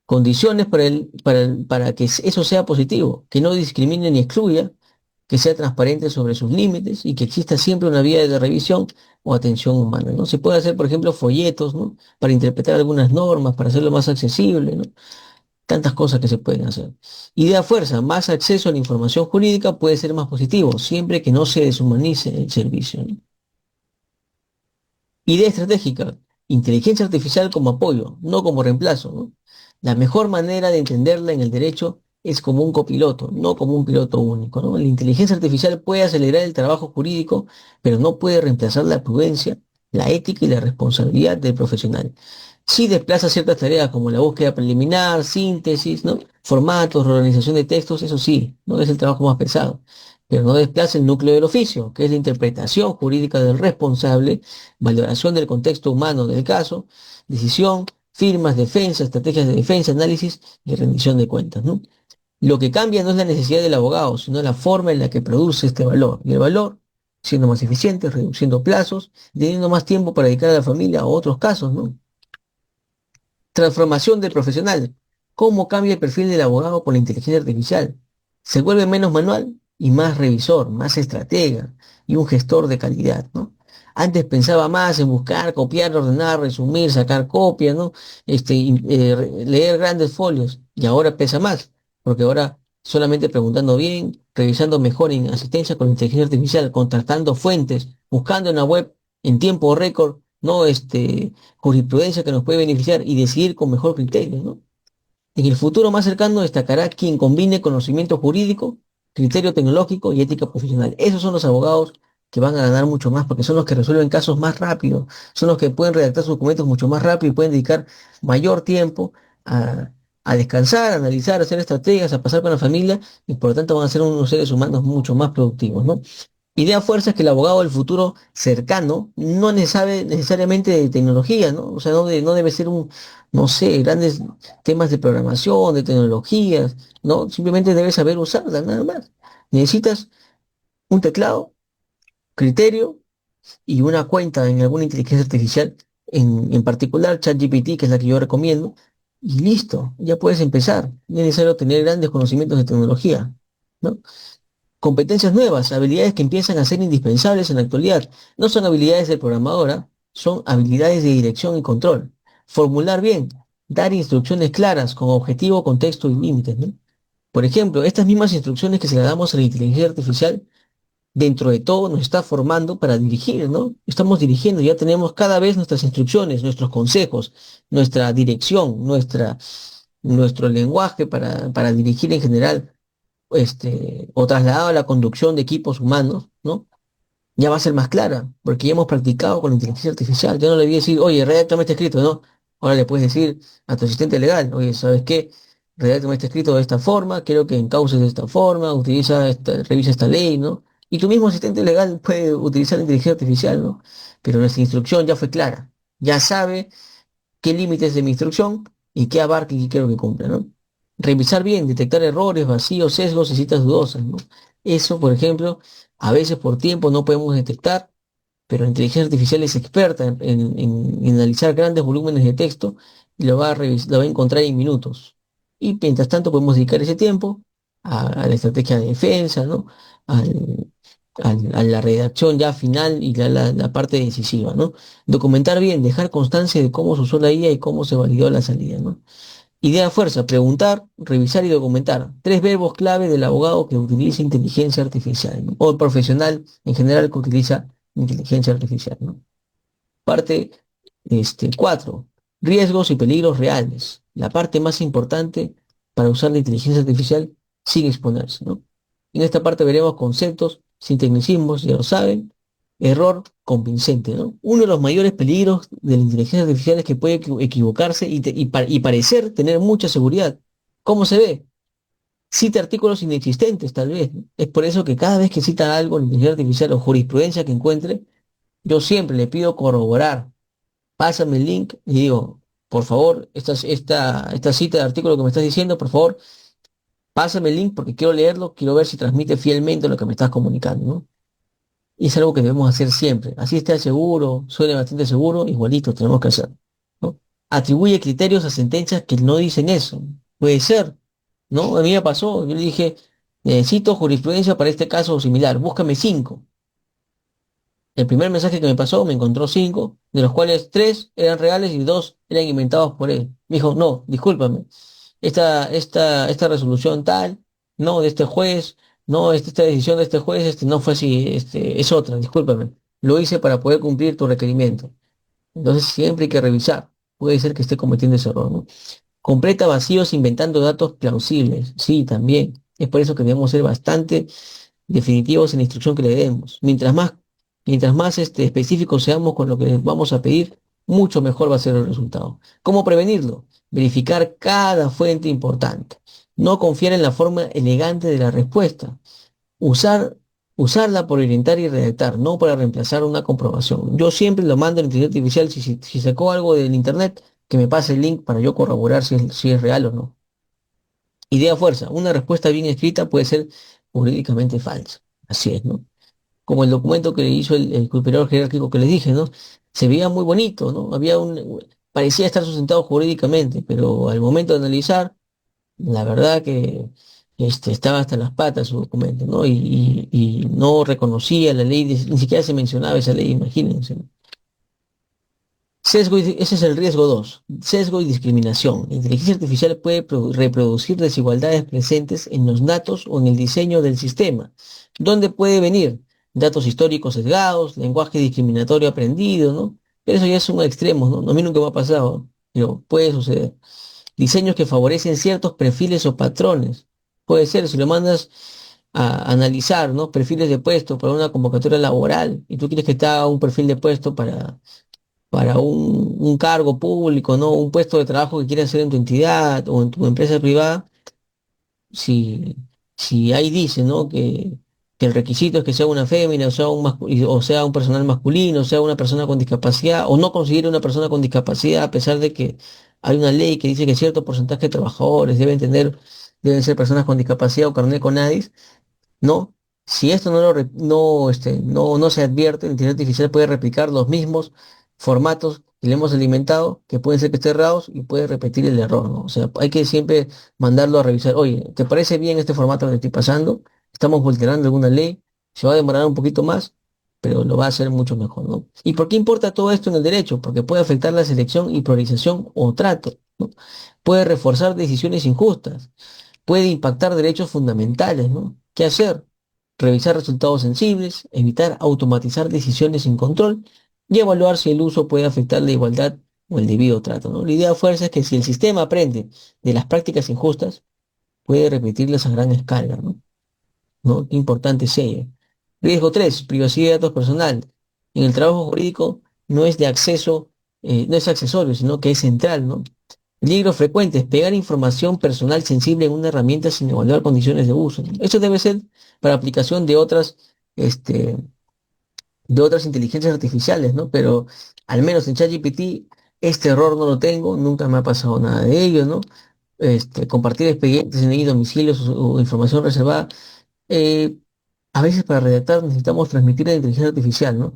Condiciones para que eso sea positivo, que no discrimine ni excluya, que sea transparente sobre sus límites y que exista siempre una vía de revisión o atención humana, ¿no? Se puede hacer, por ejemplo, folletos, ¿no? Para interpretar algunas normas, para hacerlo más accesible, ¿no? Tantas cosas que se pueden hacer. Idea fuerza, más acceso a la información jurídica puede ser más positivo, siempre que no se deshumanice el servicio, ¿no? Idea estratégica, inteligencia artificial como apoyo, no como reemplazo, ¿no? La mejor manera de entenderla en el derecho es como un copiloto, no como un piloto único, ¿no? La inteligencia artificial puede acelerar el trabajo jurídico, pero no puede reemplazar la prudencia, la ética y la responsabilidad del profesional. Sí desplaza ciertas tareas como la búsqueda preliminar, síntesis, ¿no? Formatos, reorganización de textos, eso sí, no es el trabajo más pesado, pero no desplaza el núcleo del oficio, que es la interpretación jurídica del responsable, valoración del contexto humano del caso, decisión, firmas, defensa, estrategias de defensa, análisis y rendición de cuentas, ¿no? Lo que cambia no es la necesidad del abogado, sino la forma en la que produce este valor. Y el valor, siendo más eficiente, reduciendo plazos, teniendo más tiempo para dedicar a la familia o otros casos, ¿no? Transformación del profesional. ¿Cómo cambia el perfil del abogado con la inteligencia artificial? Se vuelve menos manual y más revisor, más estratega y un gestor de calidad, ¿no? Antes pensaba más en buscar, copiar, ordenar, resumir, sacar copias, ¿no? Leer grandes folios y ahora pesa más, porque ahora solamente preguntando bien, revisando mejor en asistencia con la inteligencia artificial, contactando fuentes, buscando en la web en tiempo récord, no jurisprudencia que nos puede beneficiar y decidir con mejor criterio, ¿no? En el futuro más cercano destacará quien combine conocimiento jurídico, criterio tecnológico y ética profesional. Esos son los abogados que van a ganar mucho más porque son los que resuelven casos más rápido, son los que pueden redactar sus documentos mucho más rápido y pueden dedicar mayor tiempo a, a descansar, a analizar, a hacer estrategias, a pasar con la familia y por lo tanto van a ser unos seres humanos mucho más productivos, ¿no? Idea fuerza es que el abogado del futuro cercano no sabe necesariamente de tecnología, ¿no? O sea, no debe ser no sé, grandes temas de programación, de tecnologías, ¿no? Simplemente debe saber usarla, nada más. Necesitas un teclado, criterio y una cuenta en alguna inteligencia artificial, en particular ChatGPT, que es la que yo recomiendo, y listo, ya puedes empezar. No es necesario tener grandes conocimientos de tecnología, ¿no? Competencias nuevas, habilidades que empiezan a ser indispensables en la actualidad. No son habilidades del programador, ¿ah? Son habilidades de dirección y control. Formular bien, dar instrucciones claras con objetivo, contexto y límites, ¿no? Por ejemplo, estas mismas instrucciones que se le damos a la inteligencia artificial, dentro de todo nos está formando para dirigir, ¿no? Estamos dirigiendo, ya tenemos cada vez nuestras instrucciones, nuestros consejos, nuestra dirección, nuestro lenguaje para dirigir en general, o trasladado a la conducción de equipos humanos, ¿no? Ya va a ser más clara, porque ya hemos practicado con la inteligencia artificial. Ya no le voy a decir, oye, redáctame este escrito, ¿no? Ahora le puedes decir a tu asistente legal, oye, ¿sabes qué? Redáctame este escrito de esta forma, quiero que encauces de esta forma, revisa esta ley, ¿no? Y tu mismo asistente legal puede utilizar la inteligencia artificial, ¿no? Pero nuestra instrucción ya fue clara, ya sabe qué límites de mi instrucción y qué abarca y qué quiero que cumpla, ¿no? Revisar bien, detectar errores, vacíos, sesgos y citas dudosas, ¿no? Eso, por ejemplo, a veces por tiempo no podemos detectar, pero la inteligencia artificial es experta en analizar grandes volúmenes de texto y lo va a encontrar en minutos. Y mientras tanto podemos dedicar ese tiempo a la estrategia de defensa, ¿no? Al- a la redacción ya final y la parte decisiva, ¿no? Documentar bien, dejar constancia de cómo se usó la IA y cómo se validó la salida, ¿no? Idea fuerza, preguntar, revisar y documentar. Tres verbos clave del abogado que utiliza inteligencia artificial, ¿no? O el profesional en general que utiliza inteligencia artificial, ¿no? Parte 4. Riesgos y peligros reales. La parte más importante para usar la inteligencia artificial sin exponerse, ¿no? En esta parte veremos conceptos sin tecnicismos, ya lo saben. Error convincente, ¿no? Uno de los mayores peligros de la inteligencia artificial es que puede equivocarse y parecer tener mucha seguridad. ¿Cómo se ve? Cita artículos inexistentes, tal vez, ¿no? Es por eso que cada vez que cita algo en inteligencia artificial o jurisprudencia que encuentre, yo siempre le pido corroborar. Pásame el link y digo, por favor, esta cita de artículo que me estás diciendo, por favor, pásame el link porque quiero leerlo, quiero ver si transmite fielmente lo que me estás comunicando, ¿no? Y es algo que debemos hacer siempre. Así esté seguro, suene bastante seguro, igualito tenemos que hacer, ¿no? Atribuye criterios a sentencias que no dicen eso. Puede ser, ¿no? A mí me pasó, yo le dije, necesito jurisprudencia para este caso similar, búscame cinco. El primer mensaje que me pasó me encontró cinco, de los cuales tres eran reales y dos eran inventados por él. Me dijo, no, discúlpame, esta resolución tal, no, de este juez, no, esta decisión de este juez, no fue así, es otra, discúlpame. Lo hice para poder cumplir tu requerimiento. Entonces siempre hay que revisar. Puede ser que esté cometiendo ese error, ¿no? Completa vacíos inventando datos plausibles. Sí, también. Es por eso que debemos ser bastante definitivos en la instrucción que le demos. Mientras más específicos seamos con lo que les vamos a pedir, mucho mejor va a ser el resultado. ¿Cómo prevenirlo? Verificar cada fuente importante. No confiar en la forma elegante de la respuesta. Usar, usarla por orientar y redactar, no para reemplazar una comprobación. Yo siempre lo mando en inteligencia artificial, si sacó algo del internet, que me pase el link para yo corroborar si es real o no. Idea fuerza. Una respuesta bien escrita puede ser jurídicamente falsa. Así es, ¿no? Como el documento que le hizo el superior jerárquico que les dije, ¿no? Se veía muy bonito, ¿no? Parecía estar sustentado jurídicamente, pero al momento de analizar, la verdad que estaba hasta las patas su documento, ¿no? Y no reconocía la ley, ni siquiera se mencionaba esa ley, imagínense, ¿no? Ese es el riesgo 2, sesgo y discriminación. La inteligencia artificial puede reproducir desigualdades presentes en los datos o en el diseño del sistema. ¿Dónde puede venir? Datos históricos sesgados, lenguaje discriminatorio aprendido, ¿no? Pero eso ya es un extremo, ¿no? A mí nunca me ha pasado, pero puede suceder. Diseños que favorecen ciertos perfiles o patrones. Puede ser, si lo mandas a analizar, ¿no? Perfiles de puesto para una convocatoria laboral y tú quieres que te haga un perfil de puesto para un cargo público, ¿no? Un puesto de trabajo que quieras hacer en tu entidad o en tu empresa privada, si, si ahí dice, ¿no? Que el requisito es que sea una fémina, o sea un personal masculino, o sea una persona con discapacidad, o no conseguir una persona con discapacidad, a pesar de que hay una ley que dice que cierto porcentaje de trabajadores deben ser personas con discapacidad o carnet con ADIS, ¿no? Si esto no, lo re- no, no se advierte, la inteligencia artificial puede replicar los mismos formatos que le hemos alimentado, que pueden ser que estén errados y puede repetir el error, ¿no? O sea, hay que siempre mandarlo a revisar. Oye, ¿te parece bien este formato que estoy pasando? Estamos vulnerando alguna ley, se va a demorar un poquito más, pero lo va a hacer mucho mejor, ¿no? ¿Y por qué importa todo esto en el derecho? Porque puede afectar la selección y priorización o trato, ¿no? Puede reforzar decisiones injustas. puede impactar derechos fundamentales, ¿no? ¿Qué hacer? Revisar resultados sensibles, evitar automatizar decisiones sin control y evaluar si el uso puede afectar la igualdad o el debido trato, ¿no? La idea fuerza es que si el sistema aprende de las prácticas injustas, puede repetirlas a gran escala, ¿no? ¿No? Qué importante es ello. Riesgo 3, privacidad de datos personal. En el trabajo jurídico no es de acceso, no es accesorio, sino que es central, ¿no? Peligros frecuentes, pegar información personal sensible en una herramienta sin evaluar condiciones de uso, ¿no? Esto debe ser para aplicación este, de otras inteligencias artificiales, ¿no? Pero al menos en ChatGPT este error no lo tengo, nunca me ha pasado nada de ello, ¿no? Compartir expedientes en domicilios o información reservada. eh, a veces para redactar necesitamos transmitir a la inteligencia artificial, ¿no?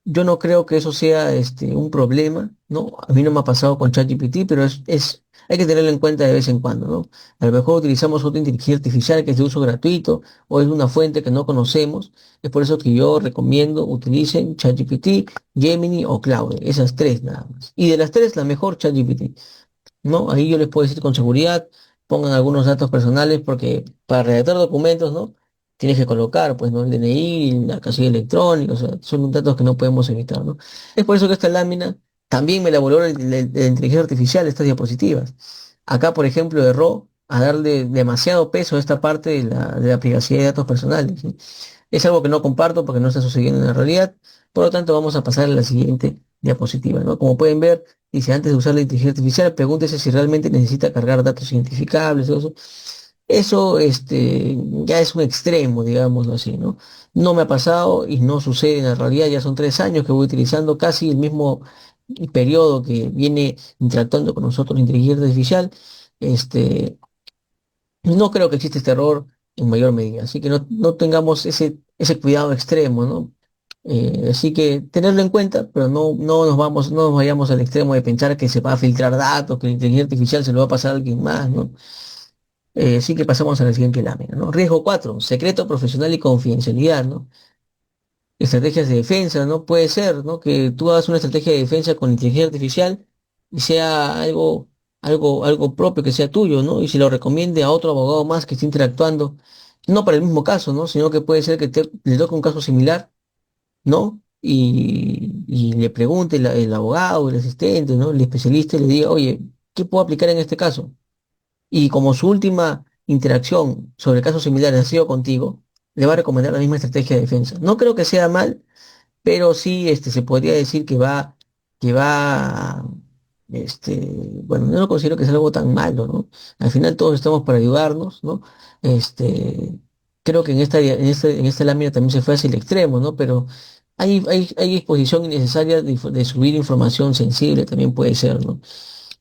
Yo no creo que eso sea un problema, ¿no? A mí no me ha pasado con ChatGPT, pero hay que tenerlo en cuenta de vez en cuando, ¿no? A lo mejor utilizamos otra inteligencia artificial que es de uso gratuito o es una fuente que no conocemos. Es por eso que yo recomiendo utilicen ChatGPT, Gemini o Claude, esas tres nada más. Y de las tres, la mejor ChatGPT. ¿No? Ahí yo les puedo decir con seguridad, pongan algunos datos personales porque para redactar documentos, ¿no? Tienes que colocar, pues, ¿no? El DNI, la casilla electrónica, o sea, son datos que no podemos evitar, ¿no? Es por eso que esta lámina también me elaboró la inteligencia artificial, estas diapositivas. Acá, por ejemplo, erró a darle demasiado peso a esta parte de la privacidad de datos personales, ¿sí? Es algo que no comparto porque no está sucediendo en la realidad. Por lo tanto, vamos a pasar a la siguiente diapositiva, ¿no? Como pueden ver, dice antes de usar la inteligencia artificial, pregúntese si realmente necesita cargar datos identificables. Eso, ya es un extremo, digámoslo así, ¿no? No me ha pasado y no sucede en la realidad. Ya son 3 años que voy utilizando casi el mismo periodo que viene interactuando con nosotros la inteligencia artificial. Este, no creo que exista este error en mayor medida, así que no tengamos ese cuidado extremo, ¿no? Así que tenerlo en cuenta, pero no nos vayamos al extremo de pensar que se va a filtrar datos, que la inteligencia artificial se lo va a pasar a alguien más, ¿no? Así que pasamos a la siguiente lámina, ¿no? Riesgo 4, secreto profesional y confidencialidad, ¿no? Estrategias de defensa, ¿no? Puede ser, ¿no? Que tú hagas una estrategia de defensa con inteligencia artificial y sea algo propio, que sea tuyo, ¿no? Y se lo recomiende a otro abogado más que esté interactuando, no para el mismo caso, ¿no? Sino que puede ser que le toque un caso similar, ¿no? Y le pregunte el abogado, el asistente, ¿no? El especialista y le diga, oye, ¿qué puedo aplicar en este caso? Y como su última interacción sobre casos similares ha sido contigo, le va a recomendar la misma estrategia de defensa. No creo que sea mal, pero sí se podría decir que va, bueno, yo no considero que sea algo tan malo, ¿no? Al final todos estamos para ayudarnos, ¿no? Este, creo que en esta lámina también se fue hacia el extremo, ¿no? Pero hay exposición innecesaria de subir información sensible, también puede ser, ¿no?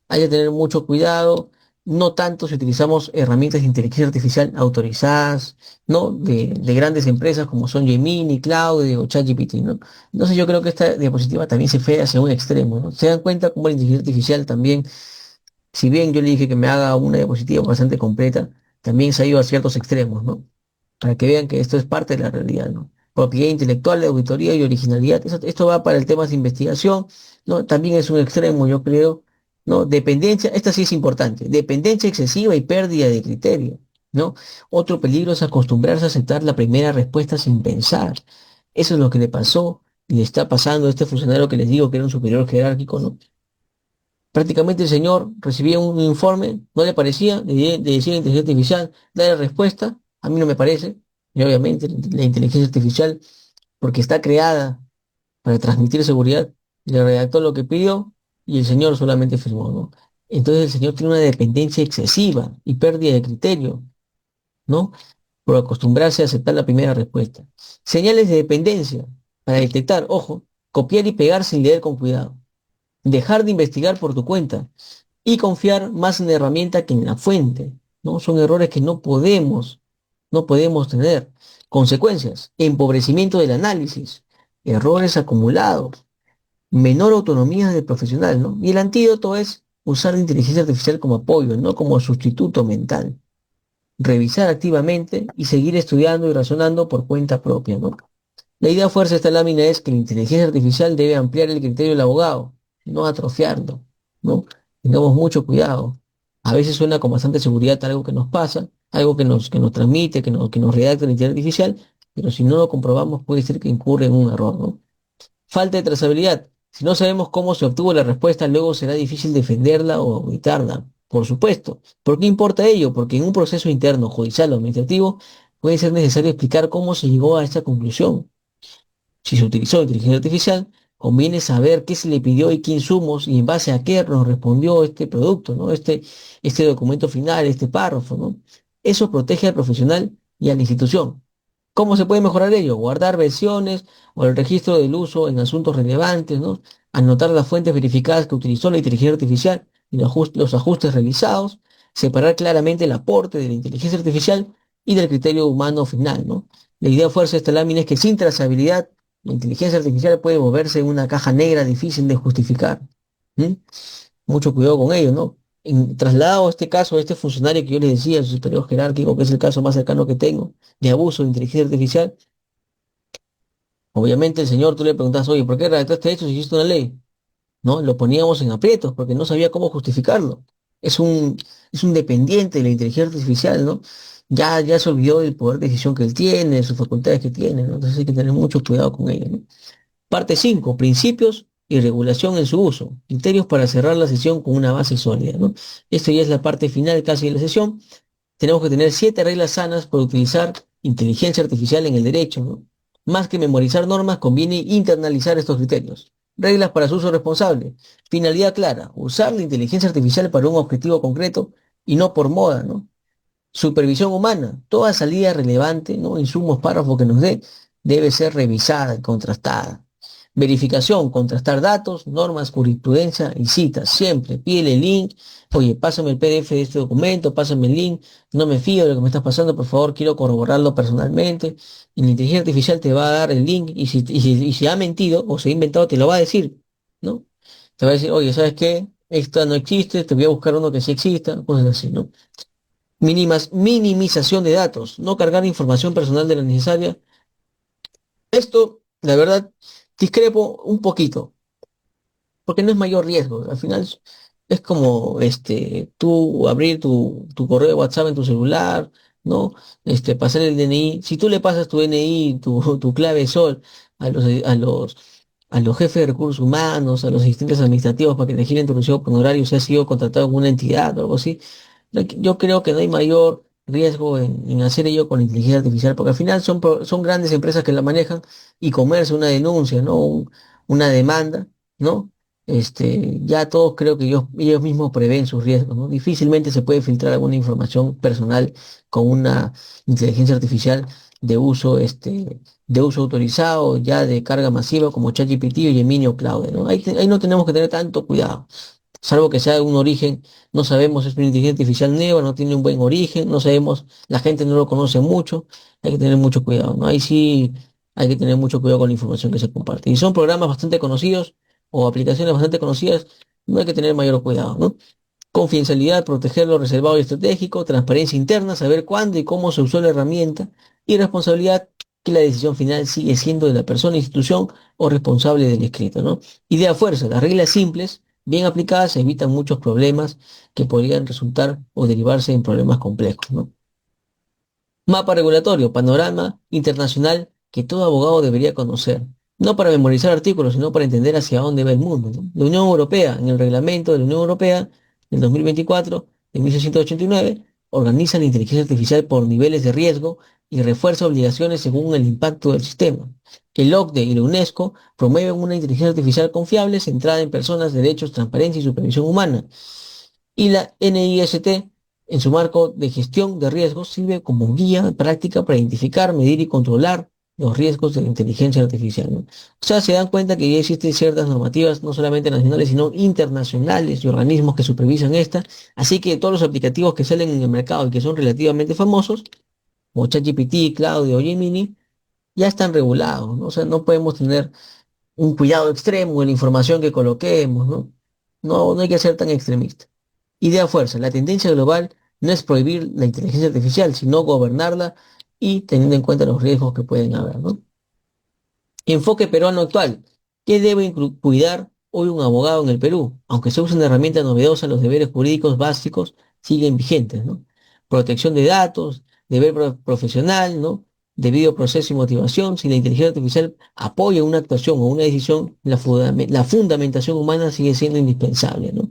Hay que tener mucho cuidado, no tanto si utilizamos herramientas de inteligencia artificial autorizadas, ¿no? De grandes empresas como son Gemini, Claude o ChatGPT, ¿no? Entonces yo creo que esta diapositiva también se fue hacia un extremo, ¿no? Se dan cuenta cómo la inteligencia artificial también, si bien yo le dije que me haga una diapositiva bastante completa, también se ha ido a ciertos extremos, ¿no? Para que vean que esto es parte de la realidad, ¿no? Propiedad intelectual, auditoría y originalidad. Esto va para el tema de investigación, ¿no? También es un extremo, yo creo, ¿no? Dependencia, esta sí es importante, dependencia excesiva y pérdida de criterio, ¿no? Otro peligro es acostumbrarse a aceptar la primera respuesta sin pensar. Eso es lo que le pasó y le está pasando a este funcionario que les digo que era un superior jerárquico, ¿no? Prácticamente el señor recibía un informe, no le parecía, le decía la inteligencia artificial, dale respuesta, a mí no me parece, y obviamente la inteligencia artificial, porque está creada para transmitir seguridad, le redactó lo que pidió y el señor solamente firmó, ¿no? Entonces el señor tiene una dependencia excesiva y pérdida de criterio, ¿no? Por acostumbrarse a aceptar la primera respuesta. Señales de dependencia para detectar, ojo, copiar y pegar sin leer con cuidado, dejar de investigar por tu cuenta y confiar más en la herramienta que en la fuente, ¿no? Son errores que no podemos tener. Consecuencias, empobrecimiento del análisis, errores acumulados, menor autonomía del profesional, ¿no? Y el antídoto es usar la inteligencia artificial como apoyo, no como sustituto mental. Revisar activamente y seguir estudiando y razonando por cuenta propia, ¿no? La idea fuerza de esta lámina es que la inteligencia artificial debe ampliar el criterio del abogado, no atrofiarlo, ¿no? Tengamos mucho cuidado. A veces suena con bastante seguridad algo que nos pasa, algo que nos transmite, que nos redacta la inteligencia artificial, pero si no lo comprobamos puede ser que incurre en un error, ¿no? Falta de trazabilidad. Si no sabemos cómo se obtuvo la respuesta, luego será difícil defenderla o evitarla. Por supuesto. ¿Por qué importa ello? Porque en un proceso interno, judicial o administrativo, puede ser necesario explicar cómo se llegó a esta conclusión. Si se utilizó inteligencia artificial, conviene saber qué se le pidió y qué insumos y en base a qué nos respondió este producto, ¿no? Este documento final, este párrafo, ¿no? Eso protege al profesional y a la institución. ¿Cómo se puede mejorar ello? Guardar versiones o el registro del uso en asuntos relevantes, ¿no? Anotar las fuentes verificadas que utilizó la inteligencia artificial y los ajustes realizados, separar claramente el aporte de la inteligencia artificial y del criterio humano final, ¿no? La idea fuerza de esta lámina es que sin trazabilidad la inteligencia artificial puede moverse en una caja negra difícil de justificar. ¿M? Mucho cuidado con ello, ¿no? Trasladado a este caso, a este funcionario que yo les decía, su superior jerárquico, que es el caso más cercano que tengo, de abuso de inteligencia artificial, obviamente el señor, tú le preguntas, oye, ¿por qué redactaste esto si hiciste una ley? ¿No? Lo poníamos en aprietos porque no sabía cómo justificarlo. Es un, es un dependiente de la inteligencia artificial, ¿no? Ya se olvidó del poder de decisión que él tiene, de sus facultades que tiene, ¿no? Entonces hay que tener mucho cuidado con ello, ¿no? Parte 5: principios y regulación en su uso. Criterios para cerrar la sesión con una base sólida, ¿no? Esto ya es la parte final casi de la sesión. Tenemos que tener 7 reglas sanas para utilizar inteligencia artificial en el derecho, ¿no? Más que memorizar normas, conviene internalizar estos criterios. Reglas para su uso responsable. Finalidad clara: usar la inteligencia artificial para un objetivo concreto y no por moda, ¿no? Supervisión humana. Toda salida relevante, ¿no? Insumos, párrafos que nos dé, debe ser revisada y contrastada. Verificación, contrastar datos, normas, jurisprudencia y citas. Siempre pídele el link. Oye, pásame el PDF de este documento, pásame el link. No me fío de lo que me estás pasando, por favor, quiero corroborarlo personalmente. Y la inteligencia artificial te va a dar el link y si ha mentido o se ha inventado, te lo va a decir, ¿no? Te va a decir, oye, ¿sabes qué? Esta no existe, te voy a buscar uno que sí exista, cosas así, ¿no? Minimización de datos, no cargar información personal de la necesaria. Esto, la verdad, discrepo un poquito, porque no es mayor riesgo. Al final es como tú abrir tu correo de WhatsApp en tu celular, ¿no? Pasar el DNI. Si tú le pasas tu DNI, tu clave SOL a los jefes de recursos humanos, a los asistentes administrativos para que te giren tu recibo por honorario si has sido contratado en una entidad o algo así, yo creo que no hay mayor riesgo en hacer ello con la inteligencia artificial, porque al final son grandes empresas que la manejan y comerse una denuncia, ¿no? Una demanda, ¿no? Ya todos creo que ellos mismos prevén sus riesgos, ¿no? Difícilmente se puede filtrar alguna información personal con una inteligencia artificial de uso autorizado, ya de carga masiva como ChatGPT o Gemini o Claude, ¿no? Ahí no tenemos que tener tanto cuidado, salvo que sea de un origen, no sabemos, es una inteligencia artificial nueva, no tiene un buen origen, no sabemos, la gente no lo conoce mucho, hay que tener mucho cuidado, ¿no? Ahí sí hay que tener mucho cuidado con la información que se comparte. Y son programas bastante conocidos o aplicaciones bastante conocidas, no hay que tener mayor cuidado, ¿no? Confidencialidad, proteger lo reservado y estratégico, transparencia interna, saber cuándo y cómo se usó la herramienta, y responsabilidad, que la decisión final sigue siendo de la persona, institución o responsable del escrito, ¿no? Idea fuerza: las reglas simples, bien aplicadas, evitan muchos problemas que podrían resultar o derivarse en problemas complejos, ¿no? Mapa regulatorio, panorama internacional que todo abogado debería conocer, no para memorizar artículos, sino para entender hacia dónde va el mundo, ¿no? La Unión Europea, en el reglamento de la Unión Europea del 2024, de 1689, organiza la inteligencia artificial por niveles de riesgo y refuerza obligaciones según el impacto del sistema. El OCDE y la UNESCO promueven una inteligencia artificial confiable, centrada en personas, derechos, transparencia y supervisión humana. Y la NIST, en su marco de gestión de riesgos, sirve como guía práctica para identificar, medir y controlar los riesgos de la inteligencia artificial, ¿no? O sea, se dan cuenta que ya existen ciertas normativas, no solamente nacionales, sino internacionales y organismos que supervisan esta. Así que todos los aplicativos que salen en el mercado y que son relativamente famosos, como ChatGPT, Claudio o Gemini, ya están regulados, ¿no? O sea, no podemos tener un cuidado extremo en la información que coloquemos, ¿no? No hay que ser tan extremista. Idea fuerza: la tendencia global no es prohibir la inteligencia artificial, sino gobernarla y teniendo en cuenta los riesgos que pueden haber, ¿no? Enfoque peruano actual. ¿Qué debe cuidar hoy un abogado en el Perú? Aunque se use una herramienta novedosa, los deberes jurídicos básicos siguen vigentes, ¿no? Protección de datos, deber profesional, ¿no? Debido proceso y motivación. Si la inteligencia artificial apoya una actuación o una decisión, la fundamentación humana sigue siendo indispensable, ¿no?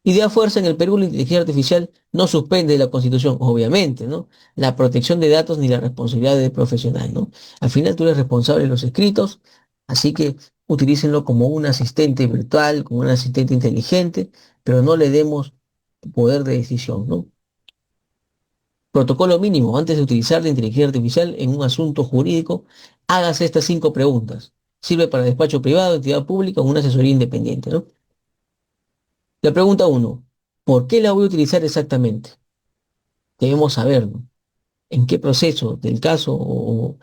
Idea fuerza en el Perú, la inteligencia artificial no suspende la Constitución, obviamente, ¿no? La protección de datos ni la responsabilidad del profesional, ¿no? Al final tú eres responsable de los escritos, así que utilícenlo como un asistente virtual, como un asistente inteligente, pero no le demos poder de decisión, ¿no? Protocolo mínimo, antes de utilizar la inteligencia artificial en un asunto jurídico, hágase estas 5 preguntas. Sirve para despacho privado, entidad pública o una asesoría independiente, ¿no? La pregunta uno, ¿por qué la voy a utilizar exactamente? Debemos saberlo. ¿En qué proceso del caso o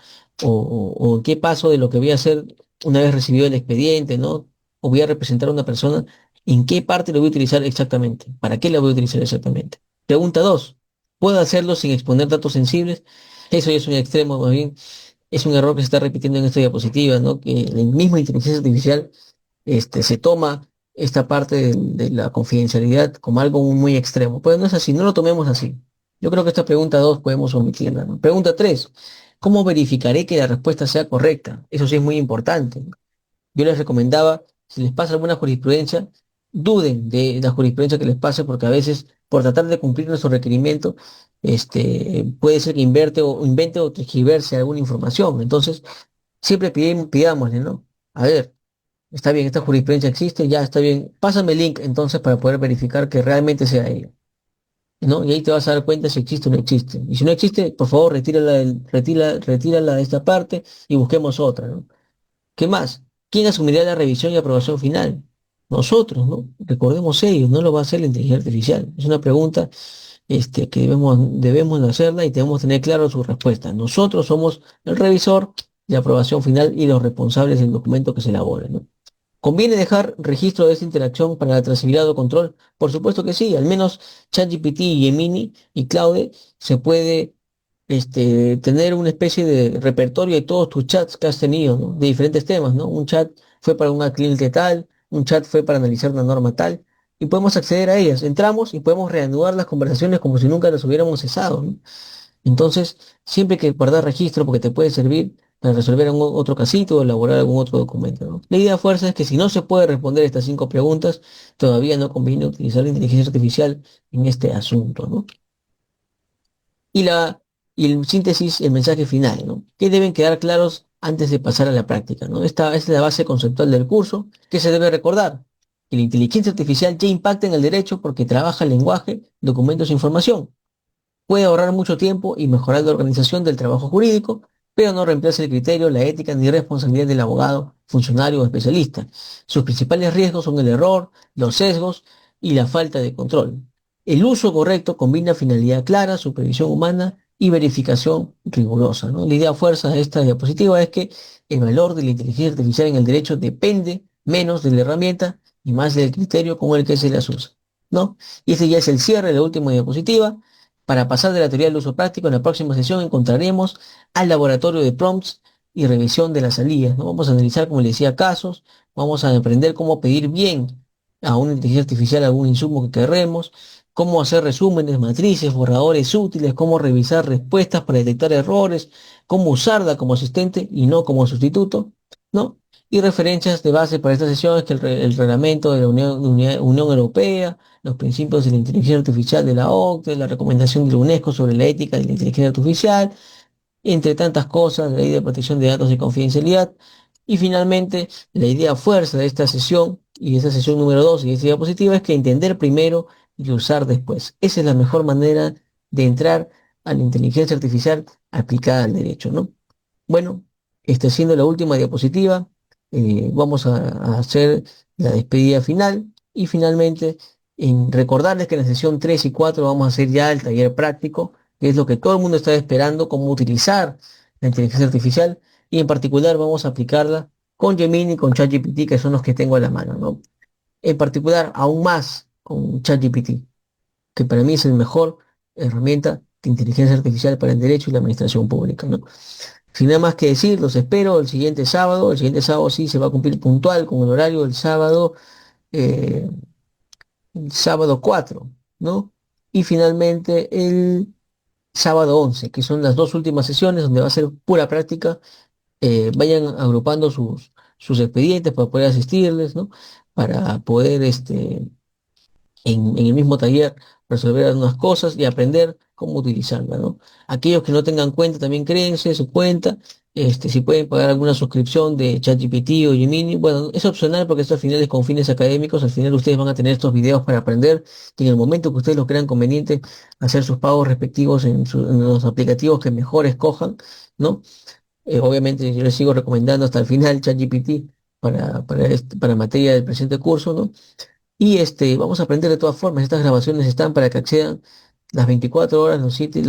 en qué paso de lo que voy a hacer una vez recibido el expediente, ¿no? O voy a representar a una persona, ¿en qué parte lo voy a utilizar exactamente? ¿Para qué la voy a utilizar exactamente? Pregunta 2, ¿puedo hacerlo sin exponer datos sensibles? Eso ya es un extremo, más bien, es un error que se está repitiendo en esta diapositiva, ¿no? Que la misma inteligencia artificial se toma esta parte de la confidencialidad como algo muy extremo. Pero no es así, no lo tomemos así. Yo creo que esta pregunta 2 podemos omitirla, ¿no? Pregunta 3, ¿cómo verificaré que la respuesta sea correcta? Eso sí es muy importante. Yo les recomendaba, si les pasa alguna jurisprudencia, duden de la jurisprudencia que les pase, porque a veces, por tratar de cumplir nuestro requerimiento, puede ser que invente o tergiverse alguna información. Entonces, siempre pidámosle, ¿no? A ver, está bien, esta jurisprudencia existe, ya está bien. Pásame el link entonces para poder verificar que realmente sea ella, ¿no? Y ahí te vas a dar cuenta si existe o no existe. Y si no existe, por favor, retírala de esta parte y busquemos otra, ¿no? ¿Qué más? ¿Quién asumiría la revisión y aprobación final? Nosotros, ¿no? Recordemos ello, no lo va a hacer la inteligencia artificial. Es una pregunta, que debemos de hacerla y debemos tener claro su respuesta. Nosotros somos el revisor de aprobación final y los responsables del documento que se elabore, ¿no? ¿Conviene dejar registro de esta interacción para la trazabilidad o control? Por supuesto que sí, al menos ChatGPT y Gemini y Claude se puede tener una especie de repertorio de todos tus chats que has tenido, ¿no? De diferentes temas, ¿no? Un chat fue para un cliente tal, un chat fue para analizar una norma tal, y podemos acceder a ellas. Entramos y podemos reanudar las conversaciones como si nunca las hubiéramos cesado, ¿no? Entonces, siempre hay que guardar registro porque te puede servir para resolver otro casito o elaborar algún otro documento, ¿no? La idea fuerza es que si no se puede responder estas 5 preguntas, todavía no conviene utilizar la inteligencia artificial en este asunto, ¿no? Y y el síntesis, el mensaje final, ¿no? Que deben quedar claros antes de pasar a la práctica, ¿no? Esta es la base conceptual del curso que se debe recordar. Que la inteligencia artificial ya impacta en el derecho porque trabaja el lenguaje, documentos e información. Puede ahorrar mucho tiempo y mejorar la organización del trabajo jurídico, pero no reemplaza el criterio, la ética ni responsabilidad del abogado, funcionario o especialista. Sus principales riesgos son el error, los sesgos y la falta de control. El uso correcto combina finalidad clara, supervisión humana y verificación rigurosa, ¿no? La idea fuerza de esta diapositiva es que el valor de la inteligencia artificial en el derecho depende menos de la herramienta y más del criterio con el que se las usa, ¿no? Y este ya es el cierre de la última diapositiva. Para pasar de la teoría al uso práctico, en la próxima sesión encontraremos al laboratorio de prompts y revisión de las salidas, ¿no? Vamos a analizar, como les decía, casos, vamos a aprender cómo pedir bien a una inteligencia artificial algún insumo que queremos, cómo hacer resúmenes, matrices, borradores útiles, cómo revisar respuestas para detectar errores, cómo usarla como asistente y no como sustituto, ¿no? Y referencias de base para esta sesión es que el reglamento de la Unión Europea, los principios de la inteligencia artificial de la OCDE, la recomendación de la UNESCO sobre la ética de la inteligencia artificial, entre tantas cosas, la ley de protección de datos y confidencialidad. Y finalmente, la idea fuerza de esta sesión y de esta sesión número 2 y de esta diapositiva es que entender primero y usar después. Esa es la mejor manera de entrar a la inteligencia artificial aplicada al derecho, ¿no? Bueno, siendo la última diapositiva, vamos a hacer la despedida final y finalmente en recordarles que en la sesión 3 y 4 vamos a hacer ya el taller práctico, que es lo que todo el mundo está esperando, cómo utilizar la inteligencia artificial y en particular vamos a aplicarla con Gemini y con ChatGPT, que son los que tengo a la mano, ¿no? En particular, aún más con ChatGPT, que para mí es el mejor herramienta de inteligencia artificial para el derecho y la administración pública, ¿no? Sin nada más que decir, los espero el siguiente sábado. El siguiente sábado sí se va a cumplir puntual con el horario del sábado, el sábado 4, ¿no? y finalmente el sábado 11, que son las dos últimas sesiones donde va a ser pura práctica. Vayan agrupando sus expedientes para poder asistirles, ¿no? Para poder en el mismo taller resolver algunas cosas y aprender cómo utilizarla, ¿no? Aquellos que no tengan cuenta también créense su cuenta, si pueden pagar alguna suscripción de ChatGPT o Gemini, bueno, es opcional porque esto al final es con fines académicos, al final ustedes van a tener estos videos para aprender y en el momento que ustedes lo crean conveniente hacer sus pagos respectivos en los aplicativos que mejor escojan, ¿no? Obviamente yo les sigo recomendando hasta el final ChatGPT para materia del presente curso, ¿no? Y vamos a aprender de todas formas. Estas grabaciones están para que accedan las 24 horas, los 7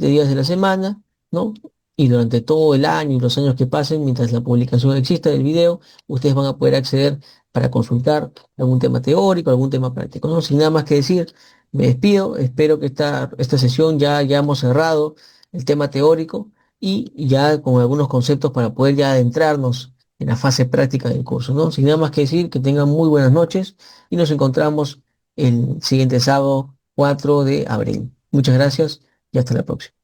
días de la semana, ¿no? Y durante todo el año y los años que pasen, mientras la publicación exista del video, ustedes van a poder acceder para consultar algún tema teórico, algún tema práctico, ¿no? Sin nada más que decir, me despido. Espero que esta sesión ya hemos cerrado el tema teórico y ya con algunos conceptos para poder ya adentrarnos en la fase práctica del curso, ¿no? Sin nada más que decir, que tengan muy buenas noches y nos encontramos el siguiente sábado 4 de abril. Muchas gracias y hasta la próxima.